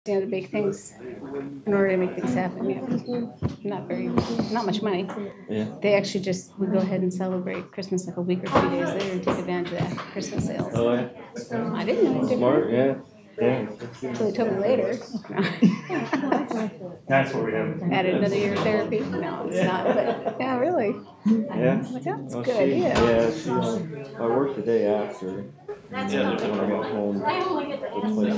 You know, to make things, in order to make things happen, you know, not much money. Yeah. They actually we go ahead and celebrate Christmas like a week or 2 days later and take advantage of that Christmas sales. Oh, yeah. I didn't know. Smart, yeah. Yeah. Until they told me later. That's what we have. Added another year of therapy? No, it's not, but yeah, really. Yeah. Like, that's a Well, good idea. Yeah, I worked the day after. When I got home, the place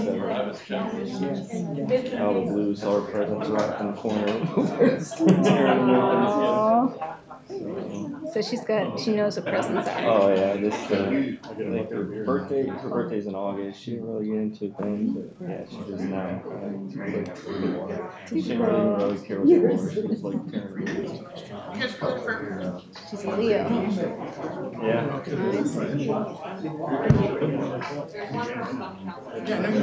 out of blue saw her presents wrapped in the corner. So she knows what presents are. Oh yeah, just like her birthday's in August. She didn't really get into things, but yeah, she does now. She didn't really care what she was. She was like She's a Leo. yeah. Yeah, there's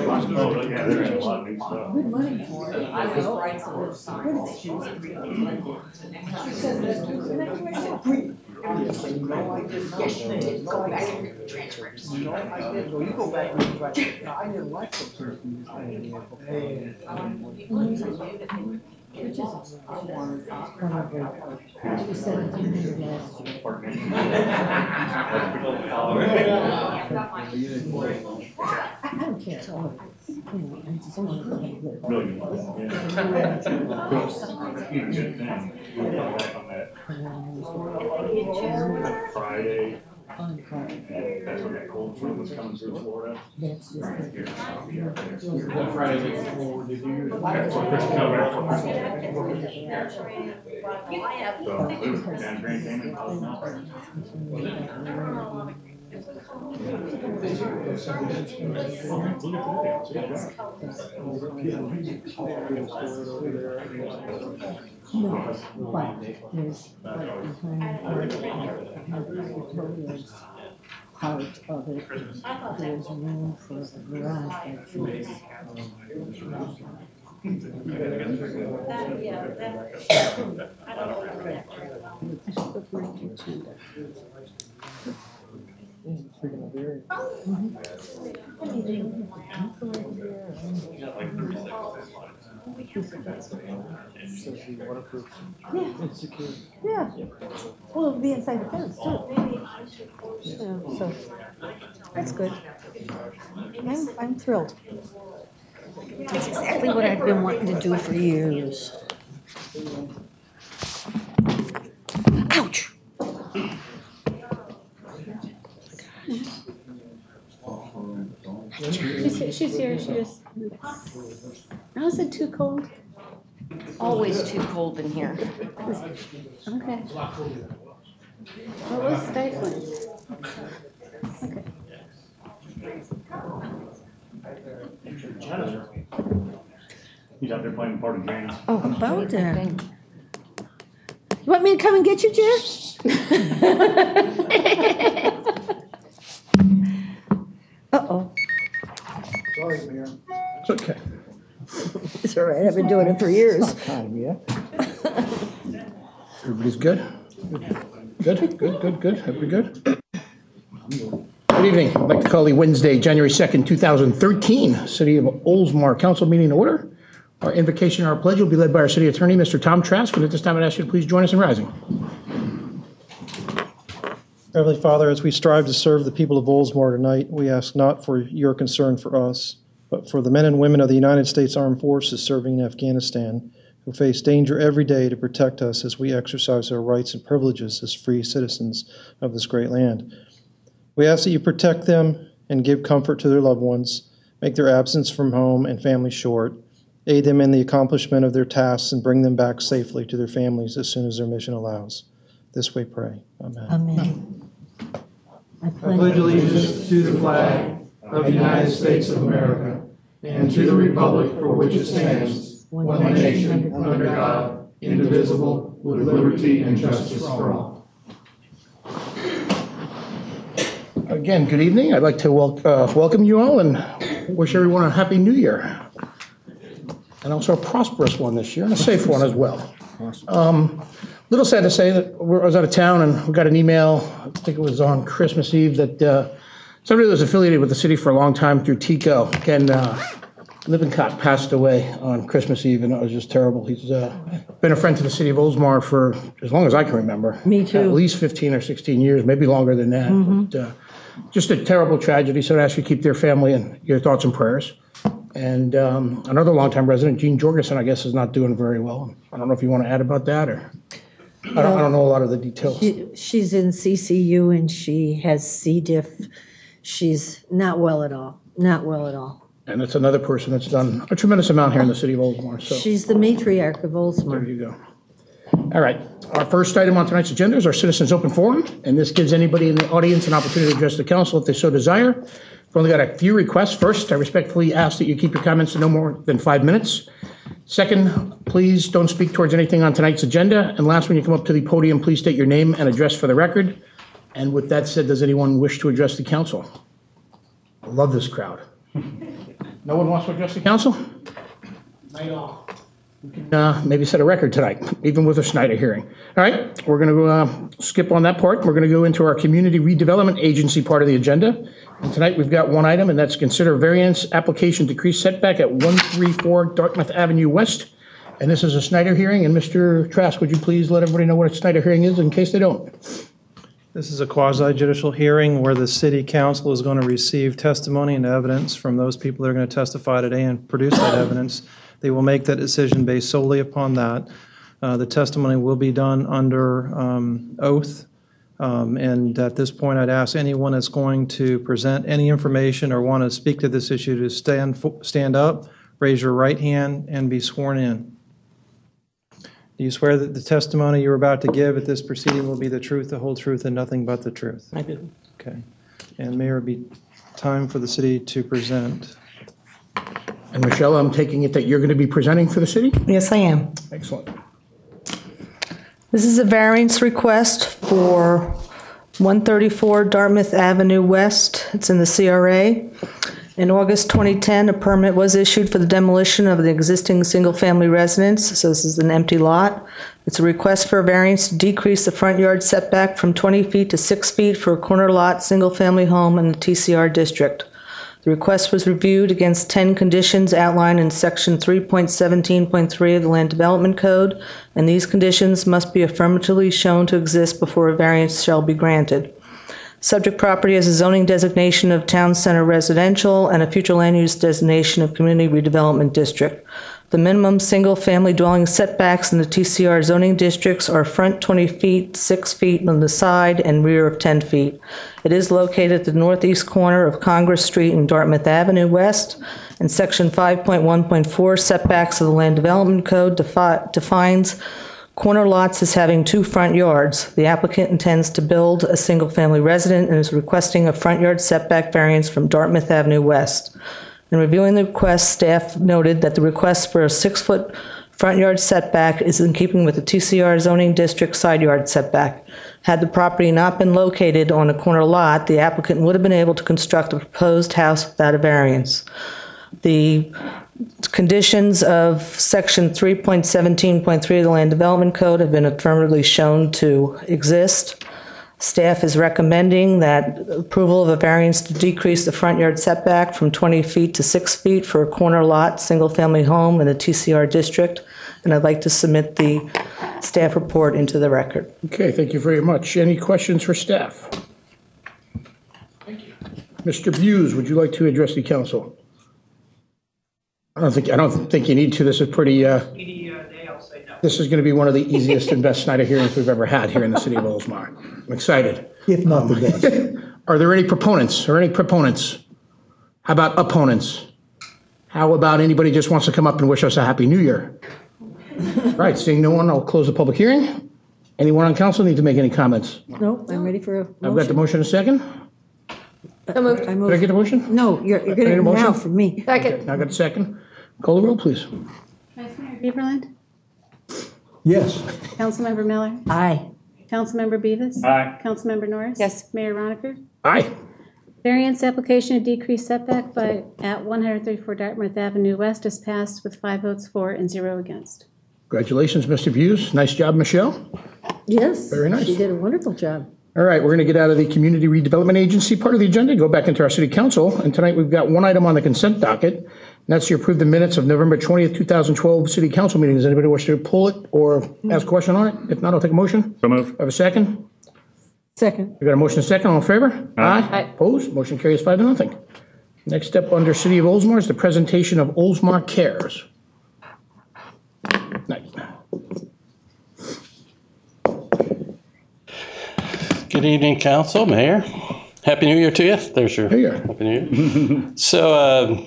a lot of new stuff. I don't care. It's all Friday. That's when that cold front was coming through Florida. That's just Friday before, did you? That's what Chris come back from. So, down Grand Canyon. part of it. There's room for the garage actually. Speaking of variance. It's secure. Yeah. Well, it'll be inside the fence too. Yeah, so that's good. I'm thrilled. That's exactly what I've been wanting to do for years. Ouch! She's here. She just. Now is it too cold? Always too cold in here. Okay. Well, it was stifling. Okay. He's out there playing part of games. Oh, about that. You want me to come and get you, Jer? Uh-oh. Sorry, Mayor. Okay. It's all right. I've been doing it for years. Time, yeah. Everybody's good? Good. Everybody good? Good evening. I'd like to call the Wednesday, January 2nd, 2013, City of Oldsmar Council meeting to order. Our invocation and our pledge will be led by our city attorney, Mr. Tom Trask, and at this time I'd ask you to please join us in rising. Heavenly Father, as we strive to serve the people of Oldsmar tonight, we ask not for your concern for us, but for the men and women of the United States Armed Forces serving in Afghanistan who face danger every day to protect us as we exercise our rights and privileges as free citizens of this great land. We ask that you protect them and give comfort to their loved ones, make their absence from home and family short, aid them in the accomplishment of their tasks, and bring them back safely to their families as soon as their mission allows. This we pray. Amen. Amen. I pledge allegiance to the flag of the United States of America and to the republic for which it stands, one nation, under God, indivisible, with liberty and justice for all. Again, good evening. I'd like to welcome you all and wish everyone a happy new year. And also a prosperous one this year and a safe one as well. Little sad to say that I was out of town and we got an email, I think it was on Christmas Eve, that somebody that was affiliated with the city for a long time through TICO, again, Lippincott passed away on Christmas Eve, and it was just terrible. He's been a friend to the city of Oldsmar for as long as I can remember. Me too. At least 15 or 16 years, maybe longer than that. But, just a terrible tragedy, so I ask you to keep their family in your thoughts and prayers. And another longtime resident, Jean Jorgensen, I guess, is not doing very well. I don't know if you want to add about that, or I don't know a lot of the details. She's in CCU and she has C. diff. She's not well at all, not well at all. And it's another person that's done a tremendous amount here in the city of Oldsmar. So She's the matriarch of there Oldsmar. you go. All right. Our first item on tonight's agenda is our citizens' open forum, and this gives anybody in the audience an opportunity to address the council if they so desire. We've only got a few requests. First, I respectfully ask that you keep your comments to no more than 5 minutes. Second, please don't speak towards anything on tonight's agenda. And last, when you come up to the podium, please state your name and address for the record. And with that said, does anyone wish to address the council? I love this crowd. No one wants to address the council? We can maybe set a record tonight, even with a Snyder hearing. All right, we're going to skip on that part. We're going to go into our Community Redevelopment Agency part of the agenda. And tonight we've got one item, and that's consider variance application decrease setback at 134 Dartmouth Avenue West. And this is a Snyder hearing. And Mr. Trask, would you please let everybody know what a Snyder hearing is in case they don't? This is a quasi-judicial hearing where the city council is going to receive testimony and evidence from those people that are going to testify today and produce that evidence. They will make that decision based solely upon that. The testimony will be done under oath. And at this point, I'd ask anyone that's going to present any information or want to speak to this issue to stand up, raise your right hand, and be sworn in. Do you swear that the testimony you're about to give at this proceeding will be the truth, the whole truth, and nothing but the truth? I do. Okay. And Mayor, it'd be time for the city to present. And Michelle, I'm taking it that you're going to be presenting for the city? Yes, I am. Excellent. This is a variance request for 134 Dartmouth Avenue West. It's in the CRA. In August 2010, a permit was issued for the demolition of the existing single-family residence, so this is an empty lot. It's a request for a variance to decrease the front yard setback from 20 feet to 6 feet for a corner lot, single-family home in the TCR district. The request was reviewed against 10 conditions outlined in Section 3.17.3 of the Land Development Code, and these conditions must be affirmatively shown to exist before a variance shall be granted. Subject property has a zoning designation of Town Center Residential and a future land use designation of Community Redevelopment District. The minimum single-family dwelling setbacks in the TCR zoning districts are front 20 feet, 6 feet on the side, and rear of 10 feet. It is located at the northeast corner of Congress Street and Dartmouth Avenue West, and Section 5.1.4 setbacks of the Land Development Code defines corner lots as having 2 front yards. The applicant intends to build a single-family residence and is requesting a front yard setback variance from Dartmouth Avenue West. In reviewing the request, staff noted that the request for a 6-foot front yard setback is in keeping with the TCR zoning district side yard setback. Had the property not been located on a corner lot, the applicant would have been able to construct a proposed house without a variance. The conditions of Section 3.17.3 of the Land Development Code have been affirmatively shown to exist. Staff is recommending that approval of a variance to decrease the front yard setback from 20 feet to 6 feet for a corner lot, single-family home in the TCR district. And I'd like to submit the staff report into the record. Okay, thank you very much. Any questions for staff? Thank you. Mr. Bews, would you like to address the council? I don't think you need to. This is pretty. This is going to be one of the easiest and best Snyder hearings we've ever had here in the city of Oldsmar. I'm excited. If not the best. Are there any proponents or any proponents? How about opponents? How about anybody just wants to come up and wish us a happy new year? Right, seeing no one, I'll close the public hearing. Anyone on council need to make any comments? No, I'm ready for a motion. I've got the motion in a second. I moved. Did I get a motion? No, you're I need getting a it motion? now from me. Second. I got a second. Call the roll, please. Vice Mayor Beaverland? Yes. Councilmember Miller? Aye. Councilmember Bevis? Aye. Councilmember Norris? Yes. Mayor Roniker? Aye. Variance application to decrease setback at 134 Dartmouth Avenue West is passed with 5 votes for and 0 against. Congratulations, Mr. Bews. Nice job, Michelle. Yes. Very nice. She did a wonderful job. All right, we're going to get out of the Community Redevelopment Agency part of the agenda, go back into our city council. And tonight we've got one item on the consent docket. That's to approve the minutes of November 20th, 2012 City Council meeting. Does anybody wish to pull it or ask a question on it? If not, I'll take a motion. So moved. Have a second? Second. We got a motion and a second. All in favor? Aye. Opposed? Motion carries 5-0. Next up under City of Oldsmar is the presentation of Oldsmar Cares. Nice. Good evening, Council, Mayor. Happy New Year to you. There's your New Year. Happy New Year. So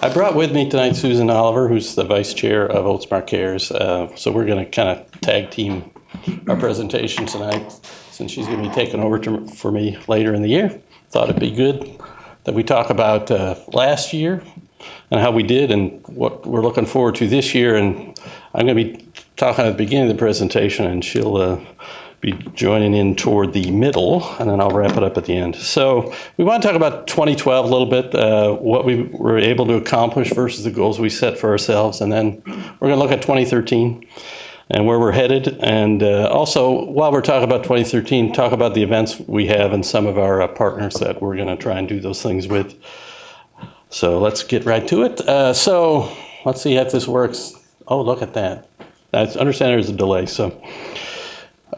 I brought with me tonight Susan Oliver, who's the Vice Chair of Oldsmar Cares. So we're going to kind of tag team our presentation tonight since she's going to be taking over for me later in the year. Thought it'd be good that we talk about last year and how we did and what we're looking forward to this year. And I'm going to be talking at the beginning of the presentation, and she'll be joining in toward the middle, and then I'll wrap it up at the end. So we want to talk about 2012 a little bit, what we were able to accomplish versus the goals we set for ourselves, and then we're going to look at 2013 and where we're headed. And also, while we're talking about 2013, talk about the events we have and some of our partners that we're going to try and do those things with. So let's get right to it. So let's see if this works. Oh, look at that. I understand there's a delay, so.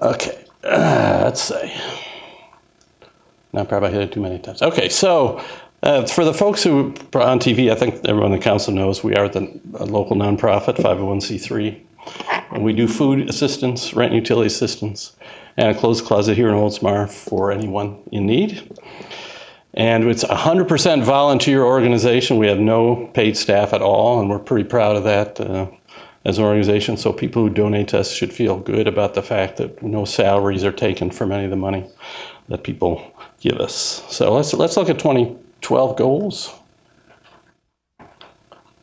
Okay, let's see. Now, probably hit it too many times. Okay, so for the folks who are on TV, I think everyone in the council knows we are a local nonprofit, 501c3. And we do food assistance, rent utility assistance, and a clothes closet here in Oldsmar for anyone in need. And it's a 100% volunteer organization. We have no paid staff at all, and we're pretty proud of that. As an organization, so people who donate to us should feel good about the fact that no salaries are taken from any of the money that people give us. So let's look at 2012 goals. I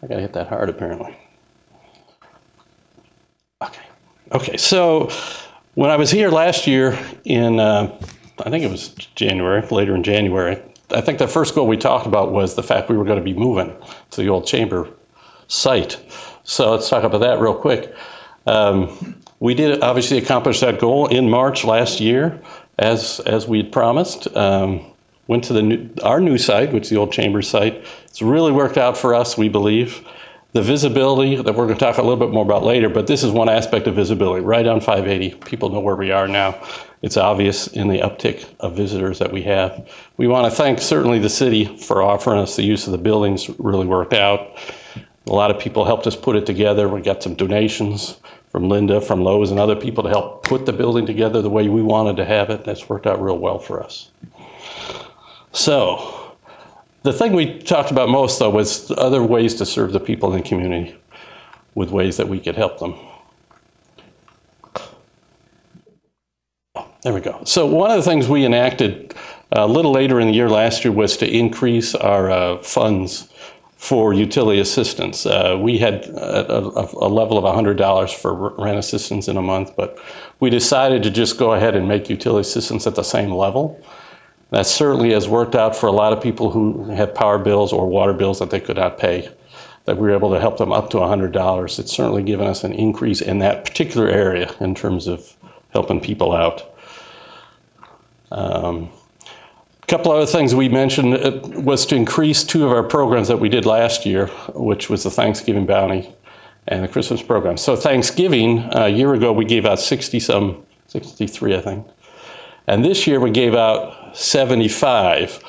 gotta hit that hard apparently. Okay. So when I was here last year in, I think it was January, later in January, I think the first goal we talked about was the fact we were going to be moving to the old chamber site. So let's talk about that real quick. We did obviously accomplish that goal in March last year, as we had promised. Went to our new site, which is the old chamber site. It's really worked out for us, we believe. The visibility that we're going to talk a little bit more about later, but this is one aspect of visibility. Right on 580, people know where we are now. It's obvious in the uptick of visitors that we have. We want to thank certainly the city for offering us the use of the buildings. Really worked out. A lot of people helped us put it together. We got some donations from Linda, from Lowe's, and other people to help put the building together the way we wanted to have it. That's worked out real well for us. So the thing we talked about most, though, was other ways to serve the people in the community with ways that we could help them. There we go. So one of the things we enacted a little later in the year last year was to increase our funds for utility assistance. We had a level of $100 for rent assistance in a month, but we decided to just go ahead and make utility assistance at the same level. That certainly has worked out for a lot of people who have power bills or water bills that they could not pay, that we were able to help them up to $100. It's certainly given us an increase in that particular area in terms of helping people out. A couple other things we mentioned was to increase two of our programs that we did last year, which was the Thanksgiving Bounty and the Christmas program. So Thanksgiving, a year ago, we gave out 63, I think. And this year we gave out 75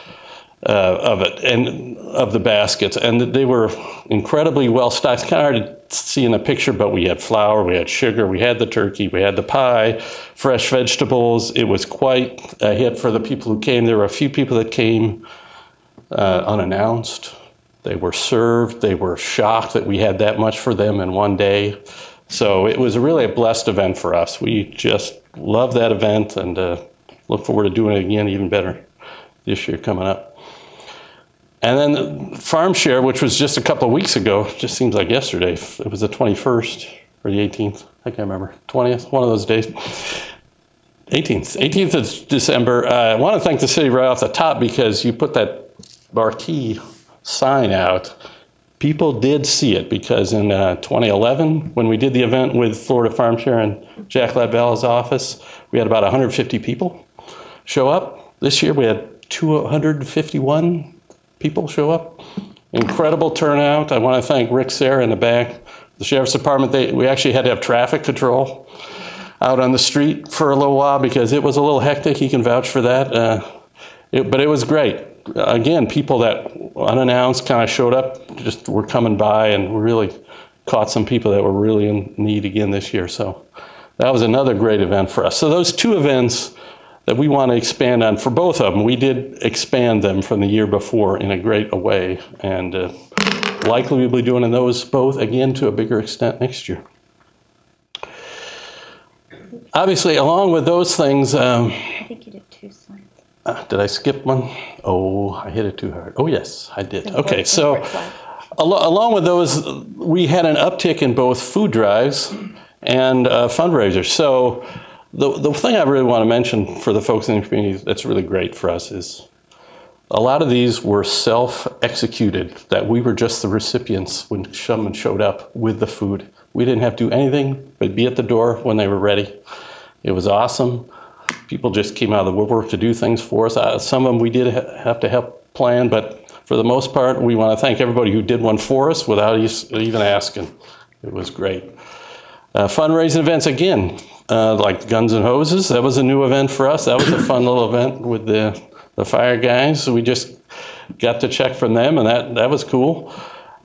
of it, and of the baskets. And they were incredibly well stocked. It's kind of hard to see in the picture, but we had flour, we had sugar, we had the turkey, we had the pie, fresh vegetables. It was quite a hit for the people who came. There were a few people that came unannounced. They were served. They were shocked that we had that much for them in one day. So it was really a blessed event for us. We just love that event and look forward to doing it again even better this year coming up. And then the farm share, which was just a couple of weeks ago, just seems like yesterday. It was the 21st or the 18th. I can't remember. 20th, one of those days. 18th of December. I want to thank the city right off the top because you put that marquee sign out. People did see it because in 2011, when we did the event with Florida Farm Share in Jack Ladbella's office, we had about 150 people show up. This year we had 251 people show up. incredible turnout. I want to thank Rick, Sarah in the back, the Sheriff's Department. We actually had to have traffic control out on the street for a little while because it was a little hectic. He can vouch for that. But it was great. Again, people that unannounced kind of showed up, just were coming by, and we really caught some people that were really in need again this year. So that was another great event for us. So those two events that we want to expand on for both of them, we did expand them from the year before in a great way, and likely we'll be doing those both again to a bigger extent next year. Obviously, along with those things, I think you did 2 slides. did I skip one? Oh, I hit it too hard. Oh, yes, I did. Okay, so along with those, we had an uptick in both food drives and fundraisers. So the thing I really want to mention for the folks in the community that's really great for us is a lot of these were self-executed, that we were just the recipients when someone showed up with the food. We didn't have to do anything but be at the door when they were ready. It was awesome. People just came out of the woodwork to do things for us. Some of them we did have to help plan, but for the most part, we want to thank everybody who did one for us without even asking. It was great. Fundraising events, again, like Guns and Hoses, that was a new event for us. That was a fun little event with the fire guys. So we just got the check from them, and that was cool.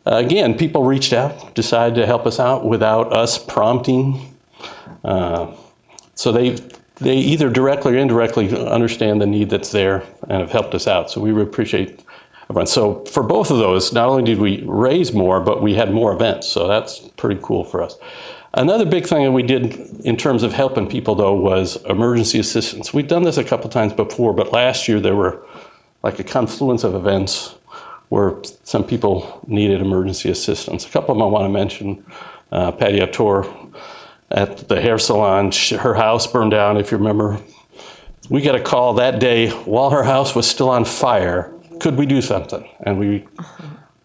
Again, people reached out, decided to help us out without us prompting. So they either directly or indirectly understand the need that's there and have helped us out. So we really appreciate everyone. So for both of those, not only did we raise more, but we had more events. So that's pretty cool for us. Another big thing that we did in terms of helping people, though, was emergency assistance. We've done this a couple times before, but last year there were like a confluence of events where some people needed emergency assistance. A couple of them I want to mention. Patty Autor at the hair salon, her house burned down, if you remember. We got a call that day while her house was still on fire. Could we do something? And we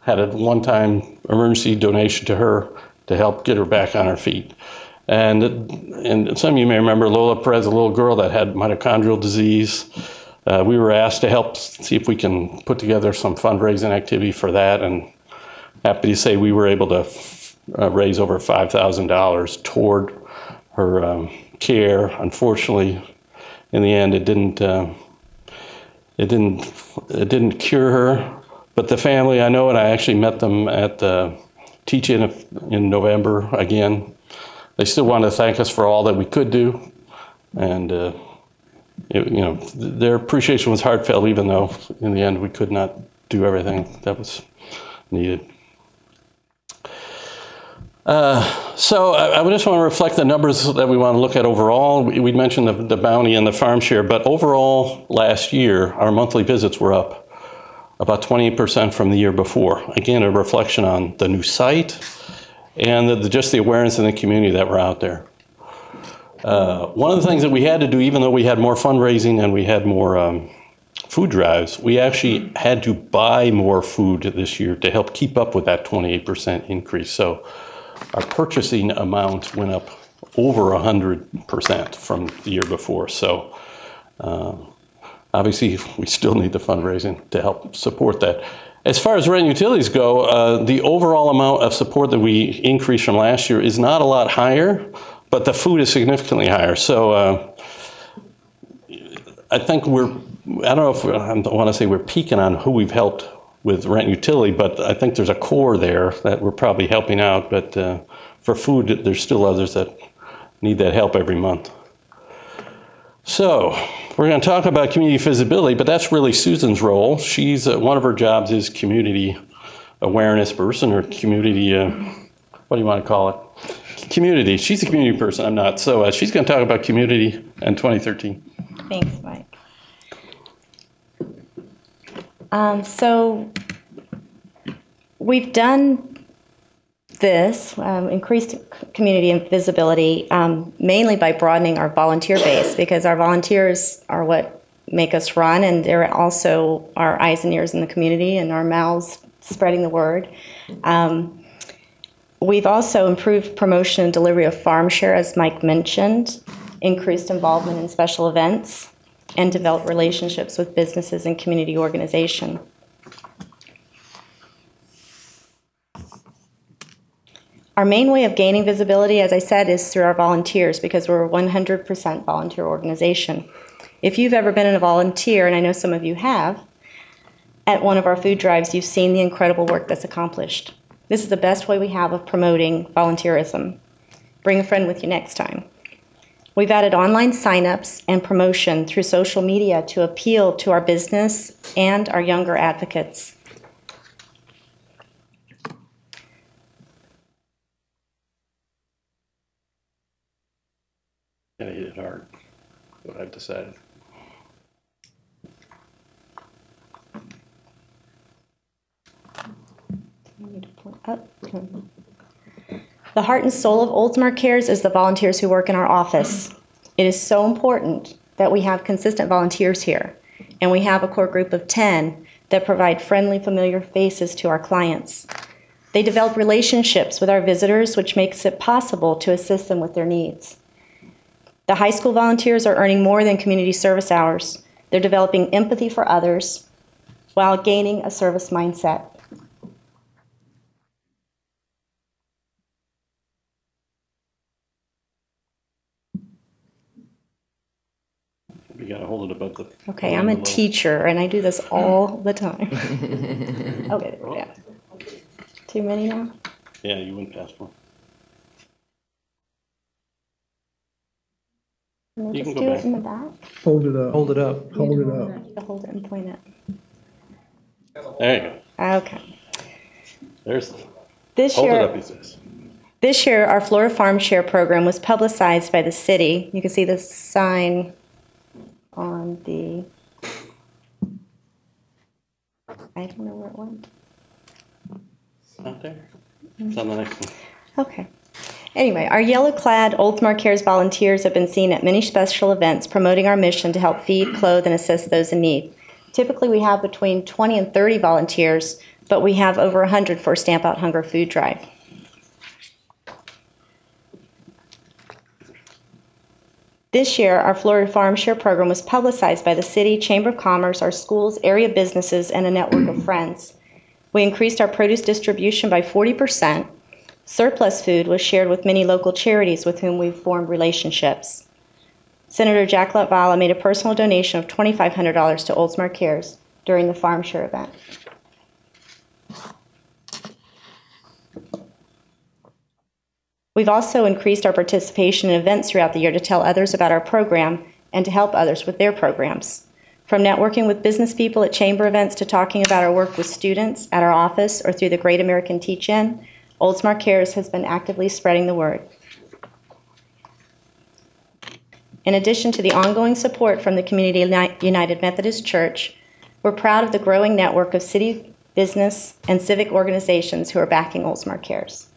had a one-time emergency donation to her to help get her back on her feet. And some of you may remember Lola Perez, a little girl that had mitochondrial disease. We were asked to help see if we can put together some fundraising activity for that, and happy to say we were able to raise over $5,000 toward her care. Unfortunately, in the end, it didn't cure her. But the family, I know, and I actually met them at the teach-in in November again. They still want to thank us for all that we could do, and their appreciation was heartfelt, even though in the end we could not do everything that was needed. So I just want to reflect the numbers that we want to look at overall. We mentioned the bounty and the farm share, but overall last year our monthly visits were up about 28% from the year before. Again, a reflection on the new site and just the awareness in the community that were out there. One of the things that we had to do, even though we had more fundraising and we had more food drives, we actually had to buy more food this year to help keep up with that 28% increase. So our purchasing amount went up over 100% from the year before. So obviously we still need the fundraising to help support that. As far as rent and utilities go, the overall amount of support that we increased from last year is not a lot higher, but the food is significantly higher. So I think I don't know if I want to say we're peaking on who we've helped with rent and utility, but I think there's a core there that we're probably helping out. But for food, there's still others that need that help every month. So we're going to talk about community visibility, but that's really Susan's role. She's one of her jobs is community awareness person, or community, what do you want to call it? Community. She's a community person, I'm not. So she's going to talk about community in 2013. Thanks, Mike. So we've done this, increased community and visibility, mainly by broadening our volunteer base, because our volunteers are what make us run, and they're also our eyes and ears in the community and our mouths spreading the word. We've also improved promotion and delivery of farm share, as Mike mentioned, increased involvement in special events, and developed relationships with businesses and community organization. Our main way of gaining visibility, as I said, is through our volunteers because we're a 100% volunteer organization. If you've ever been a volunteer, and I know some of you have, at one of our food drives, you've seen the incredible work that's accomplished. This is the best way we have of promoting volunteerism. Bring a friend with you next time. We've added online signups and promotion through social media to appeal to our business and our younger advocates. I hit it hard, what I've decided. The heart and soul of Oldsmar Cares is the volunteers who work in our office. It is so important that we have consistent volunteers here, and we have a core group of 10 that provide friendly, familiar faces to our clients. They develop relationships with our visitors, which makes it possible to assist them with their needs. The high school volunteers are earning more than community service hours. They're developing empathy for others while gaining a service mindset. You gotta hold it above the. Okay, I'm a teacher and I do this all the time. Okay, yeah. Too many now? Yeah, you went past one. Can I You just can do go it back. in the back? Hold it up. Hold it up. Hold it up. To hold it and point it. There you go. Okay. There's, This hold it year, up, he says. This year, our Florida Farm Share program was publicized by the city. You can see the sign on the, I don't know where it went. Out there. It's on the next one. Okay. Anyway, our yellow-clad Oldsmar Cares volunteers have been seen at many special events promoting our mission to help feed, clothe, and assist those in need. Typically, we have between 20 and 30 volunteers, but we have over 100 for Stamp Out Hunger food drive. This year, our Florida Farm Share program was publicized by the city, Chamber of Commerce, our schools, area businesses, and a network of friends. We increased our produce distribution by 40%. Surplus food was shared with many local charities with whom we've formed relationships. Senator Jack Latvala made a personal donation of $2,500 to Oldsmar Cares during the Farm Share event. We've also increased our participation in events throughout the year to tell others about our program and to help others with their programs. From networking with business people at chamber events to talking about our work with students at our office or through the Great American Teach-In, Oldsmar Cares has been actively spreading the word. In addition to the ongoing support from the Community United Methodist Church, we're proud of the growing network of city, business, and civic organizations who are backing Oldsmar Cares.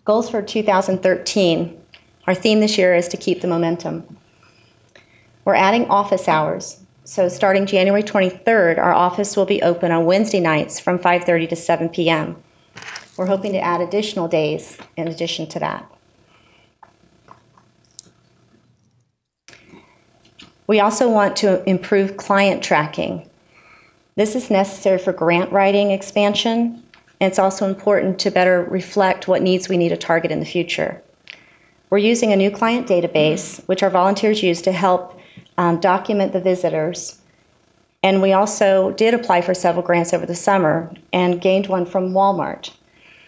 Goals for 2013. Our theme this year is to keep the momentum. We're adding office hours. So starting January 23rd, our office will be open on Wednesday nights from 5:30 to 7 p.m. We're hoping to add additional days in addition to that. We also want to improve client tracking. This is necessary for grant writing expansion, and it's also important to better reflect what needs we need to target in the future. We're using a new client database, which our volunteers use to help document the visitors. And we also did apply for several grants over the summer and gained one from Walmart.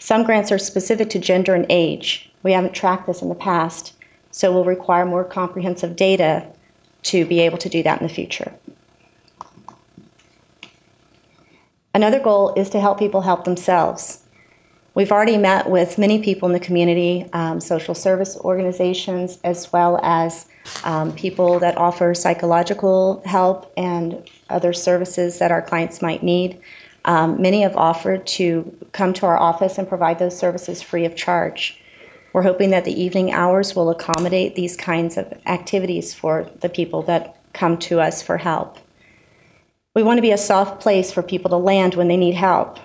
Some grants are specific to gender and age. We haven't tracked this in the past, so we'll require more comprehensive data to be able to do that in the future. Another goal is to help people help themselves. We've already met with many people in the community, social service organizations, as well as people that offer psychological help and other services that our clients might need. Many have offered to come to our office and provide those services free of charge. We're hoping that the evening hours will accommodate these kinds of activities for the people that come to us for help. We want to be a soft place for people to land when they need help.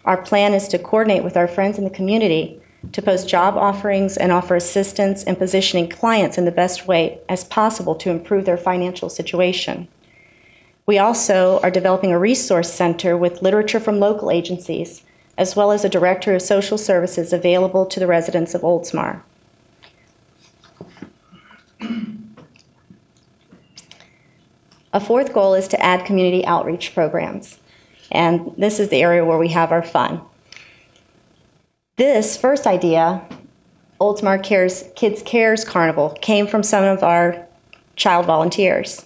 Our plan is to coordinate with our friends in the community to post job offerings and offer assistance in positioning clients in the best way as possible to improve their financial situation. We also are developing a resource center with literature from local agencies, as well as a director of social services available to the residents of Oldsmar. A fourth goal is to add community outreach programs, and this is the area where we have our fun. This first idea, Oldsmar Cares Kids Cares Carnival, came from some of our child volunteers.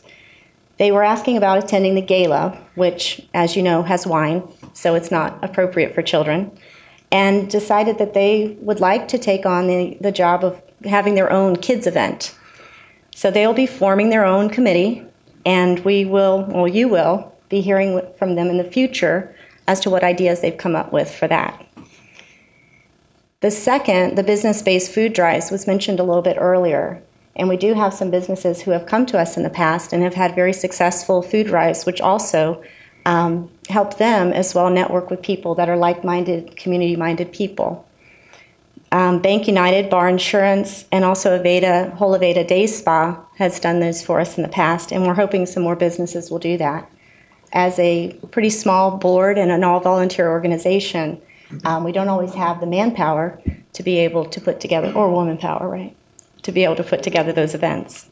They were asking about attending the gala, which, as you know, has wine, so it's not appropriate for children, and decided that they would like to take on the job of having their own kids event. So they'll be forming their own committee, and you will be hearing from them in the future as to what ideas they've come up with for that. The second, the business-based food drives, was mentioned a little bit earlier. And we do have some businesses who have come to us in the past and have had very successful food drives, which also help them as well network with people that are like-minded, community-minded people. Bank United, Bar Insurance, and also Whole Aveda Day Spa has done those for us in the past, and we're hoping some more businesses will do that. As a pretty small board and an all-volunteer organization, we don't always have the manpower to be able to put together, or woman power, right, to be able to put together those events.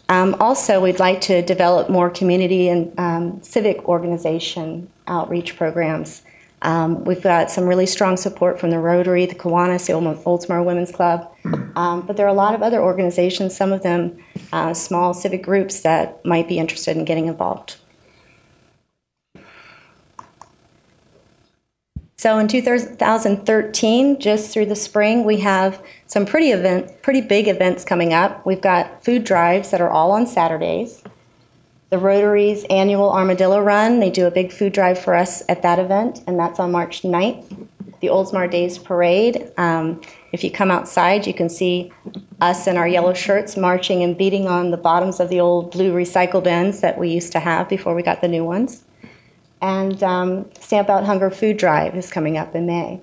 Also, we'd like to develop more community and civic organization outreach programs. We've got some really strong support from the Rotary, the Kiwanis, the Oldsmar Women's Club, but there are a lot of other organizations, some of them small civic groups that might be interested in getting involved. So in 2013, just through the spring, we have some pretty big events coming up. We've got food drives that are all on Saturdays. The Rotary's annual Armadillo Run, they do a big food drive for us at that event, and that's on March 9th. The Oldsmar Days Parade, if you come outside, you can see us in our yellow shirts marching and beating on the bottoms of the old blue recycle bins that we used to have before we got the new ones. And Stamp Out Hunger Food Drive is coming up in May.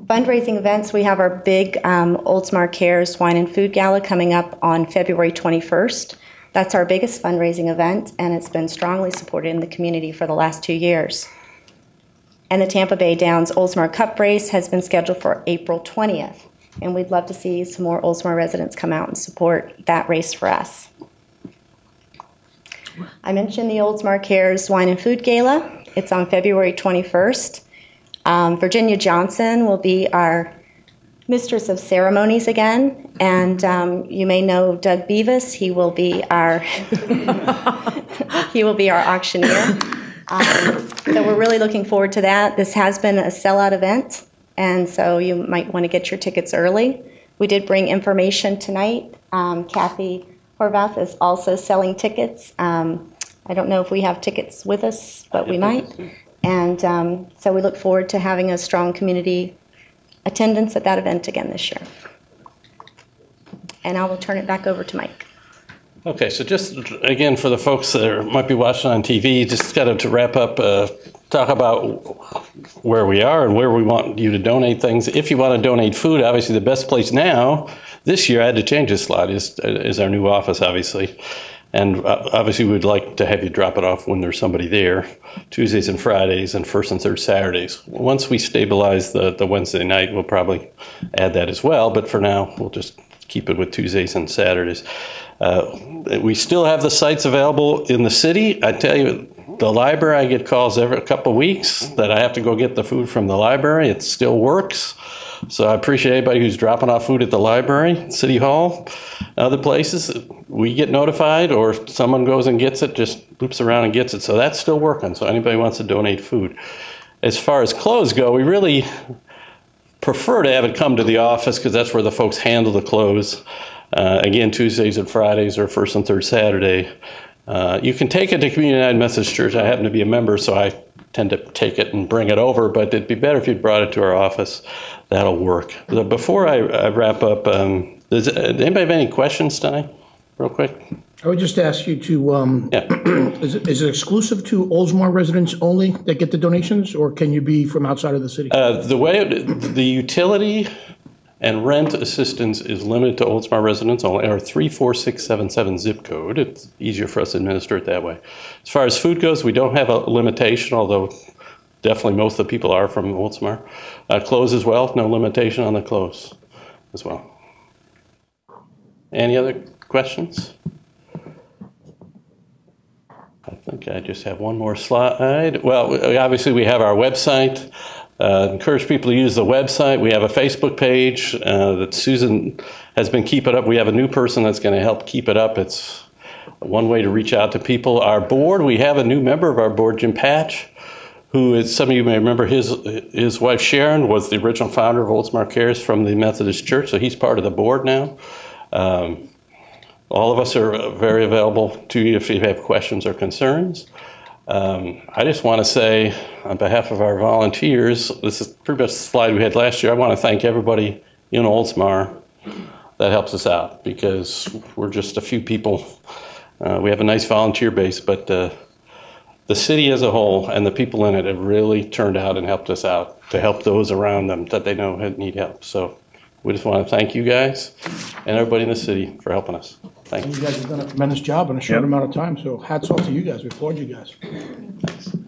Fundraising events, we have our big Oldsmar Cares Wine and Food Gala coming up on February 21st. That's our biggest fundraising event, and it's been strongly supported in the community for the last 2 years. And the Tampa Bay Downs Oldsmar Cup Race has been scheduled for April 20th, and we'd love to see some more Oldsmar residents come out and support that race for us. I mentioned the Oldsmar Cares Wine and Food Gala. It's on February 21st. Virginia Johnson will be our Mistress of Ceremonies again, and you may know Doug Bews. He will be our auctioneer. So we're really looking forward to that. This has been a sellout event, and so you might want to get your tickets early. We did bring information tonight. Kathy Horvath is also selling tickets. I don't know if we have tickets with us, but we might. And so we look forward to having a strong community attendance at that event again this year. And I will turn it back over to Mike. Okay, so just again for the folks that might be watching on TV, just kind of to wrap up, talk about where we are and where we want you to donate things. If you want to donate food, obviously the best place now, this year I had to change this slide, is our new office, obviously. And obviously we'd like to have you drop it off when there's somebody there, Tuesdays and Fridays and first and third Saturdays. Once we stabilize the Wednesday night, we'll probably add that as well, but for now we'll just keep it with Tuesdays and Saturdays. We still have the sites available in the city. I tell you, the library, I get calls every couple of weeks that I have to go get the food from the library. It still works. So I appreciate anybody who's dropping off food at the library, City Hall, other places. We get notified, or someone goes and gets it, just loops around and gets it. So that's still working. So anybody wants to donate food. As far as clothes go, we really prefer to have it come to the office because that's where the folks handle the clothes. Again, Tuesdays and Fridays or first and third Saturday. You can take it to Community United Methodist Church. I happen to be a member, so I tend to take it and bring it over, but it'd be better if you'd brought it to our office. That'll work. Before I wrap up, does anybody have any questions tonight, real quick? I would just ask you to, is it exclusive to Oldsmar residents only that get the donations, or can you be from outside of the city? The way the utility And rent assistance is limited to Oldsmar residents only, or 34677 zip code. It's easier for us to administer it that way. As far as food goes, we don't have a limitation, although definitely most of the people are from Oldsmar. Clothes as well, no limitation on the clothes as well. Any other questions? I think I just have one more slide. Well, obviously we have our website. Encourage people to use the website. We have a Facebook page that Susan has been keeping up. We have a new person that's going to help keep it up. It's one way to reach out to people. Our board, we have a new member of our board, Jim Patch, who is, some of you may remember, his wife Sharon was the original founder of Oldsmar Cares from the Methodist Church, so he's part of the board now. All of us are very available to you if you have questions or concerns. I just want to say, on behalf of our volunteers, this is pretty much the slide we had last year. I want to thank everybody in Oldsmar that helps us out, because we're just a few people. We have a nice volunteer base, but the city as a whole and the people in it have really turned out and helped us out to help those around them that they know need help. So we just want to thank you guys and everybody in the city for helping us. Thank you. You guys have done a tremendous job in a short amount of time, so hats off to you guys. We applaud you guys.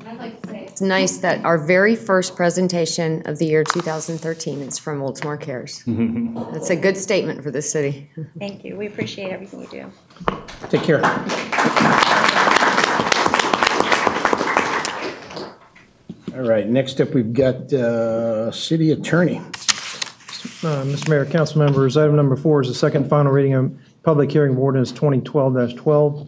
I'd like to say it's nice that our very first presentation of the year 2013 is from Oldsmar Cares. That's a good statement for the city. Thank you. We appreciate everything you do. Take care. All right, next up we've got City Attorney. Mr. Mayor, council members, item number 4 is the second final reading of public hearing of ordinance 2012-12.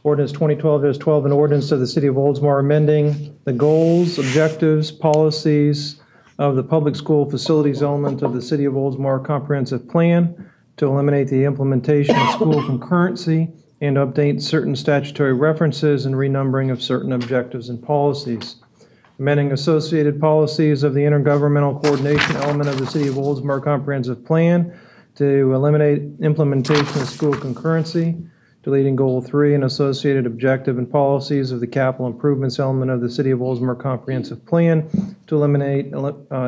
Ordinance 2012-12, an ordinance of the City of Oldsmar amending the goals, objectives, policies of the public school facilities element of the City of Oldsmar Comprehensive Plan to eliminate the implementation of school concurrency and update certain statutory references and renumbering of certain objectives and policies. Amending associated policies of the Intergovernmental Coordination element of the City of Oldsmar Comprehensive Plan to eliminate implementation of school concurrency, deleting Goal 3 and associated objective and policies of the capital improvements element of the City of Oldsmar Comprehensive Plan to eliminate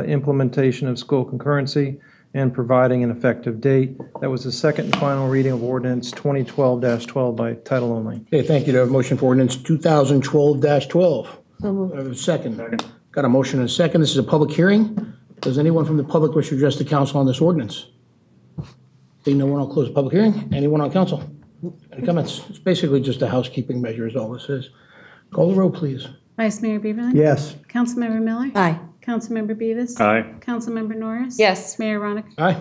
implementation of school concurrency, and providing an effective date. That was the second and final reading of ordinance 2012-12 by title only. Okay, thank you. Do I have a motion for ordinance 2012-12? I have a second. Got a motion and a second. This is a public hearing. Does anyone from the public wish to address the council on this ordinance? Seeing no one, I'll close the public hearing. Anyone on council? Any comments? It's basically just a housekeeping measure is all this is. Call the roll, please. Vice Mayor Beverly? Yes. Councilmember Miller? Aye. Councilmember Bews? Aye. Councilmember Norris? Yes. Mayor Ronacher? Aye.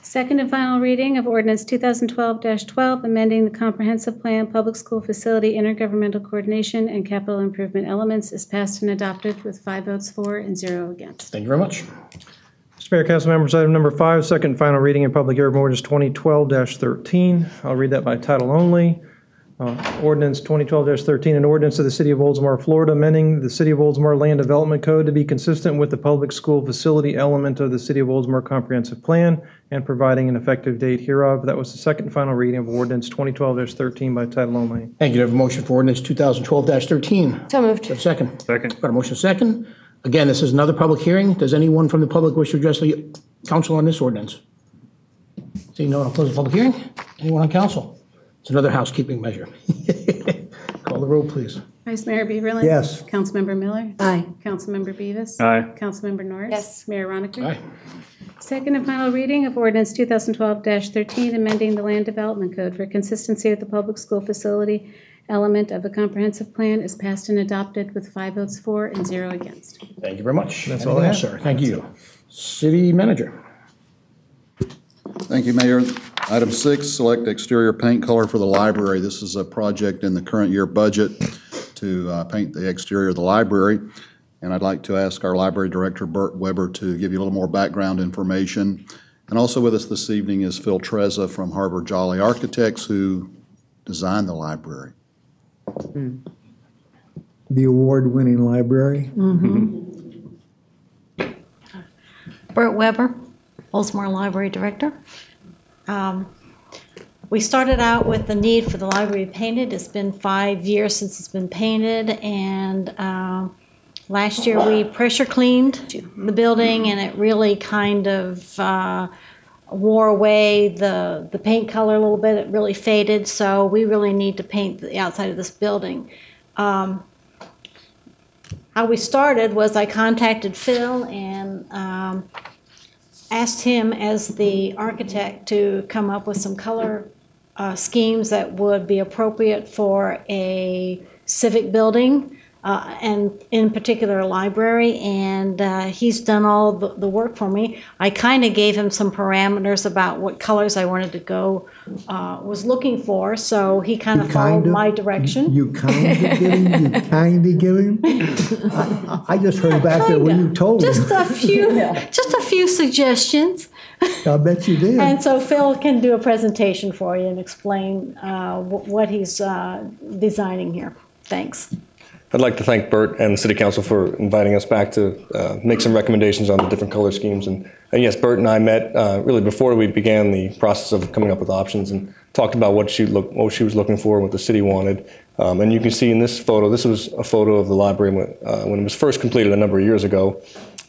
Second and final reading of ordinance 2012-12, amending the comprehensive plan, public school facility, intergovernmental coordination, and capital improvement elements is passed and adopted with 5 votes for and 0 against. Thank you very much. Mr. Mayor, council members, item number 5, second and final reading and public hearing of ordinance 2012-13. I'll read that by title only. Ordinance 2012-13, an ordinance of the City of Oldsmar, Florida, amending the City of Oldsmar Land Development Code to be consistent with the public school facility element of the City of Oldsmar Comprehensive Plan and providing an effective date hereof. That was the second and final reading of ordinance 2012-13 by title only. Thank you. Do I have a motion for ordinance 2012-13? So moved. Do I have a second? Second. Got a motion second. Again, this is another public hearing. Does anyone from the public wish to address the council on this ordinance? Seeing no one, I'll close the public hearing. Anyone on council? It's another housekeeping measure. Call the roll, please. Vice Mayor Beverly? Yes. Councilmember Miller? Aye. Councilmember Bevis? Aye. Councilmember Norris? Yes. Mayor Ronacher? Aye. Second and final reading of ordinance 2012-13, amending the Land Development Code for consistency with the public school facility element of the comprehensive plan is passed and adopted with 5 votes for and 0 against. Thank you very much. That's all I have. Sir. Thank you. City Manager. Thank you, Mayor. Item 6, select exterior paint color for the library. This is a project in the current year budget to paint the exterior of the library. And I'd like to ask our library director, Bert Weber, to give you a little more background information. And also with us this evening is Phil Trezza from Harbor Jolly Architects, who designed the library. The award-winning library. Bert Weber, Oldsmar Library Director. We started out with the need for the library painted. It's been 5 years since it's been painted, and Last year, we pressure cleaned the building, and it really kind of wore away the paint color a little bit. It really faded, so we really need to paint the outside of this building. How we started was I contacted Phil and asked him as the architect to come up with some color schemes that would be appropriate for a civic building, and in particular a library, and he's done all the work for me. I kind of gave him some parameters about what colors I wanted to go, was looking for, so he kind of followed my direction. You kind of give him? I just heard back there when you told him. Just a few suggestions. I bet you did. And so Phil can do a presentation for you and explain what he's designing here. Thanks. I'd like to thank Bert and the City Council for inviting us back to make some recommendations on the different color schemes. And yes, Bert and I met really before we began the process of coming up with options and talked about what she was looking for, what the city wanted. And you can see in this photo, this was a photo of the library when it was first completed a number of years ago.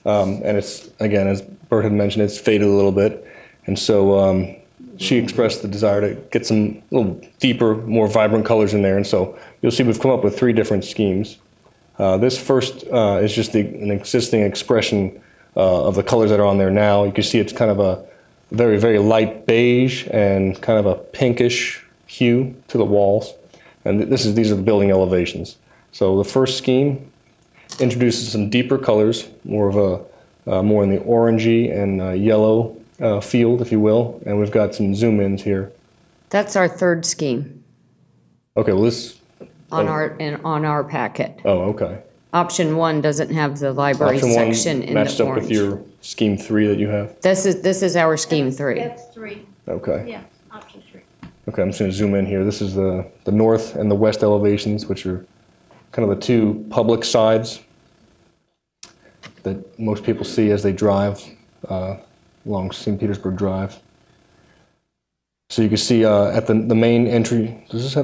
And it's, again, as Bert had mentioned, it's faded a little bit. And so she expressed the desire to get some little deeper, more vibrant colors in there. And so you'll see we've come up with 3 different schemes. This first is just an existing expression of the colors that are on there now. You can see it's kind of a very, very light beige and kind of a pinkish hue to the walls. And these are the building elevations. So the first scheme introduces some deeper colors, more in the orangey and yellow field, if you will, and we've got some zoom-ins here. That's our third scheme. Okay, well this... On our packet. Oh, okay. Option 1 doesn't have the library section in the orange. Matched up with your scheme 3 that you have? This is our scheme 3. That's 3. Okay. Yeah, option 3. Okay, I'm just going to zoom in here. This is the north and the west elevations, which are kind of the 2 public that most people see as they drive along St. Petersburg Drive. So you can see at the main entry, this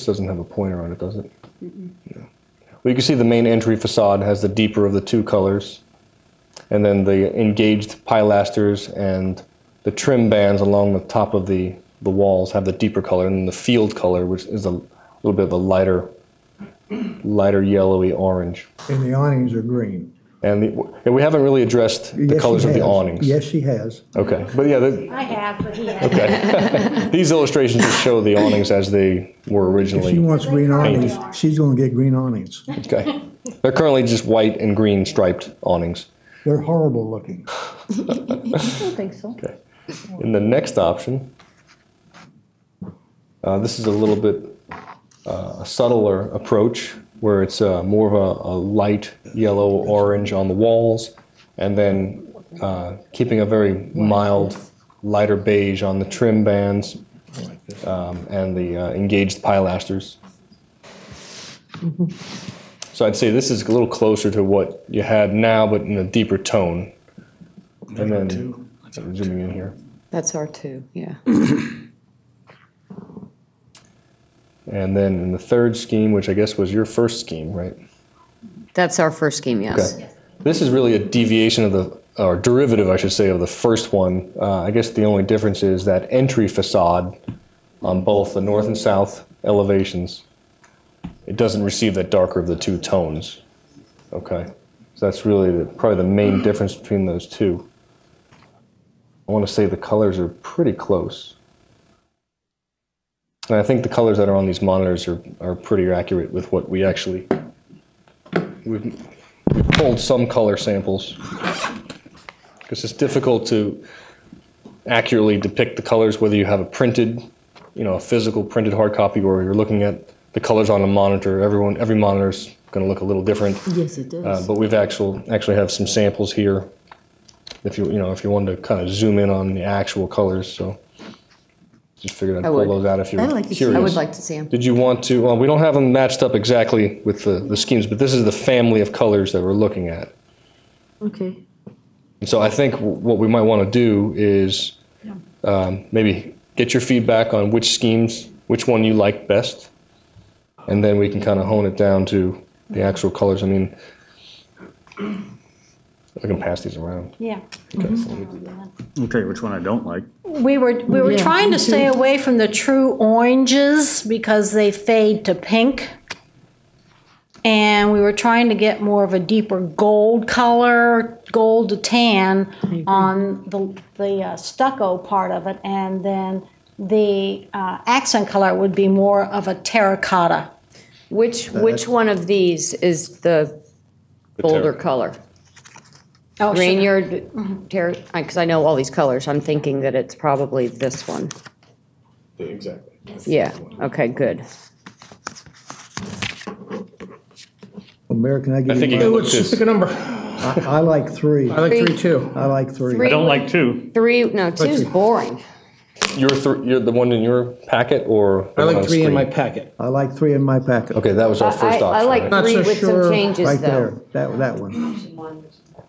doesn't have a pointer on it, does it? Mm-mm. No. Well, you can see the main entry facade has the deeper of the 2 colors, and then the engaged pilasters and the trim bands along the top of the walls have the deeper color, and then the field color, which is a little bit of a lighter yellowy orange. And the awnings are green. And we haven't really addressed the colors of the awnings. Yes, she has. Okay, but yeah. I have, but he has. Okay. These illustrations just show the awnings as they were originally If she wants green painted. awnings, she's going to get green awnings. Okay. They're currently just white and green striped awnings. They're horrible looking. I don't think so. Okay. In the next option, this is a little bit a subtler approach, where it's more of a light yellow orange on the walls, and then keeping a very mild lighter beige on the trim bands and the engaged pilasters. So I'd say this is a little closer to what you had now, but in a deeper tone. And then zooming in here. That's R2, yeah. And then in the third scheme, which I guess was your first scheme, right? That's our first scheme, yes. Okay. This is really a deviation of or derivative, I should say, of the first one. I guess the only difference is that entry facade on both the north and south elevations, it doesn't receive that darker of the 2 tones. Okay, so that's really probably the main difference between those 2. I want to say the colors are pretty close. And I think the colors that are on these monitors are pretty accurate with what we actually... We've pulled some color samples because it's difficult to accurately depict the colors, whether you have a printed, a physical printed hard copy, or you're looking at the colors on a monitor. Every monitor is going to look a little different. Yes, it does. But we've actually have some samples here. If you wanted to kind of zoom in on the actual colors, so just figured I'd pull those out if you're curious. I would like to see them. Did you want to? Well, we don't have them matched up exactly with the schemes, but this is the family of colors that we're looking at. Okay. So I think what we might want to do is maybe get your feedback on which one you like best, and then we can kind of hone it down to the actual colors. I mean, I can pass these around. Yeah. Okay, which one I don't like? We were trying to stay away from the true oranges because they fade to pink. And we were trying to get more of a deeper gold color, gold to tan on the stucco part of it. And then the accent color would be more of a terracotta. Which one of these is the bolder color? Oh, Rainyard, because I know all these colors. I'm thinking that it's probably this one. Exactly. Yeah, okay, good. Well, Mayor, can I give I think you you can my- look this. Pick a number. I like 3. I like 3 too. I like 3. I don't like 2. 3, no, 2's boring. You're the one in your packet, or the I one like on 3 in screen? my packet. I like 3 in my packet. Okay, that was our first option. I like right? Not 3 so with sure. some changes, Right though. there, that one.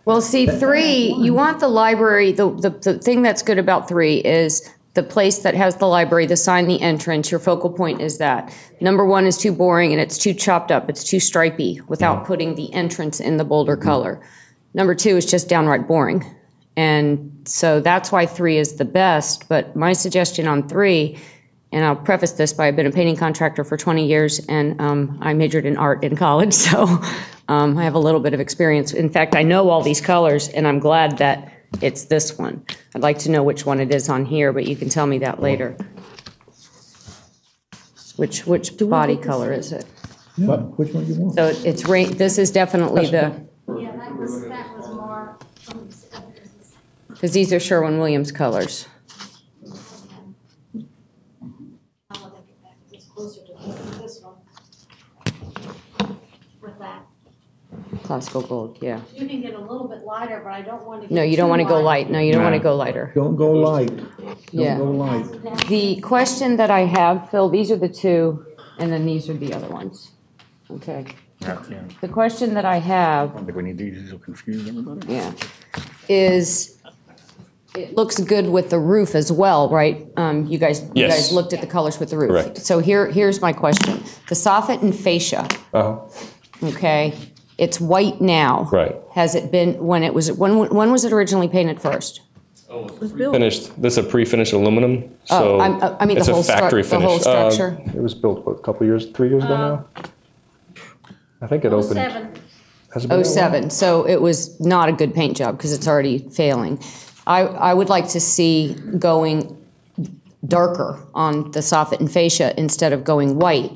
Well, see, 3, you want the library, the thing that's good about 3 is the place that has the library, the sign, the entrance, your focal point is that. Number 1 is too boring and it's too chopped up, it's too stripey without putting the entrance in the bolder color. Number 2 is just downright boring. And so that's why 3 is the best, but my suggestion on 3, and I'll preface this by I've been a painting contractor for 20 years and I majored in art in college, so I have a little bit of experience. In fact, I know all these colors and I'm glad that it's this one. I'd like to know which one it is on here, but you can tell me that later. Which body color is it? What? Which one do you want? So it's this is definitely the, Yeah, that was more. because these are Sherwin-Williams colors. With that. Classical gold, yeah. You can get a little bit lighter, but I don't want to get No, you don't want to go light. No, you don't want to go lighter. Don't go light. Yeah. Don't go light. The question that I have, Phil, these are the 2, and then these are the other ones. Okay. Yeah. The question that I have, I don't think we need these to confuse everybody. yeah, is it looks good with the roof as well, right? You guys Yes. looked at the colors with the roof. Correct. So here's my question. The soffit and fascia, Uh-huh. okay, it's white now. Right. Has it been, when was it originally painted first? Finished. This is a pre-finished aluminum, so I mean it's the a whole factory the whole finish. structure? It was built what, a couple years, 3 years ago now. I think it opened. 07. Has it been that long? 07, so it was not a good paint job because it's already failing. I would like to see going darker on the soffit and fascia instead of going white.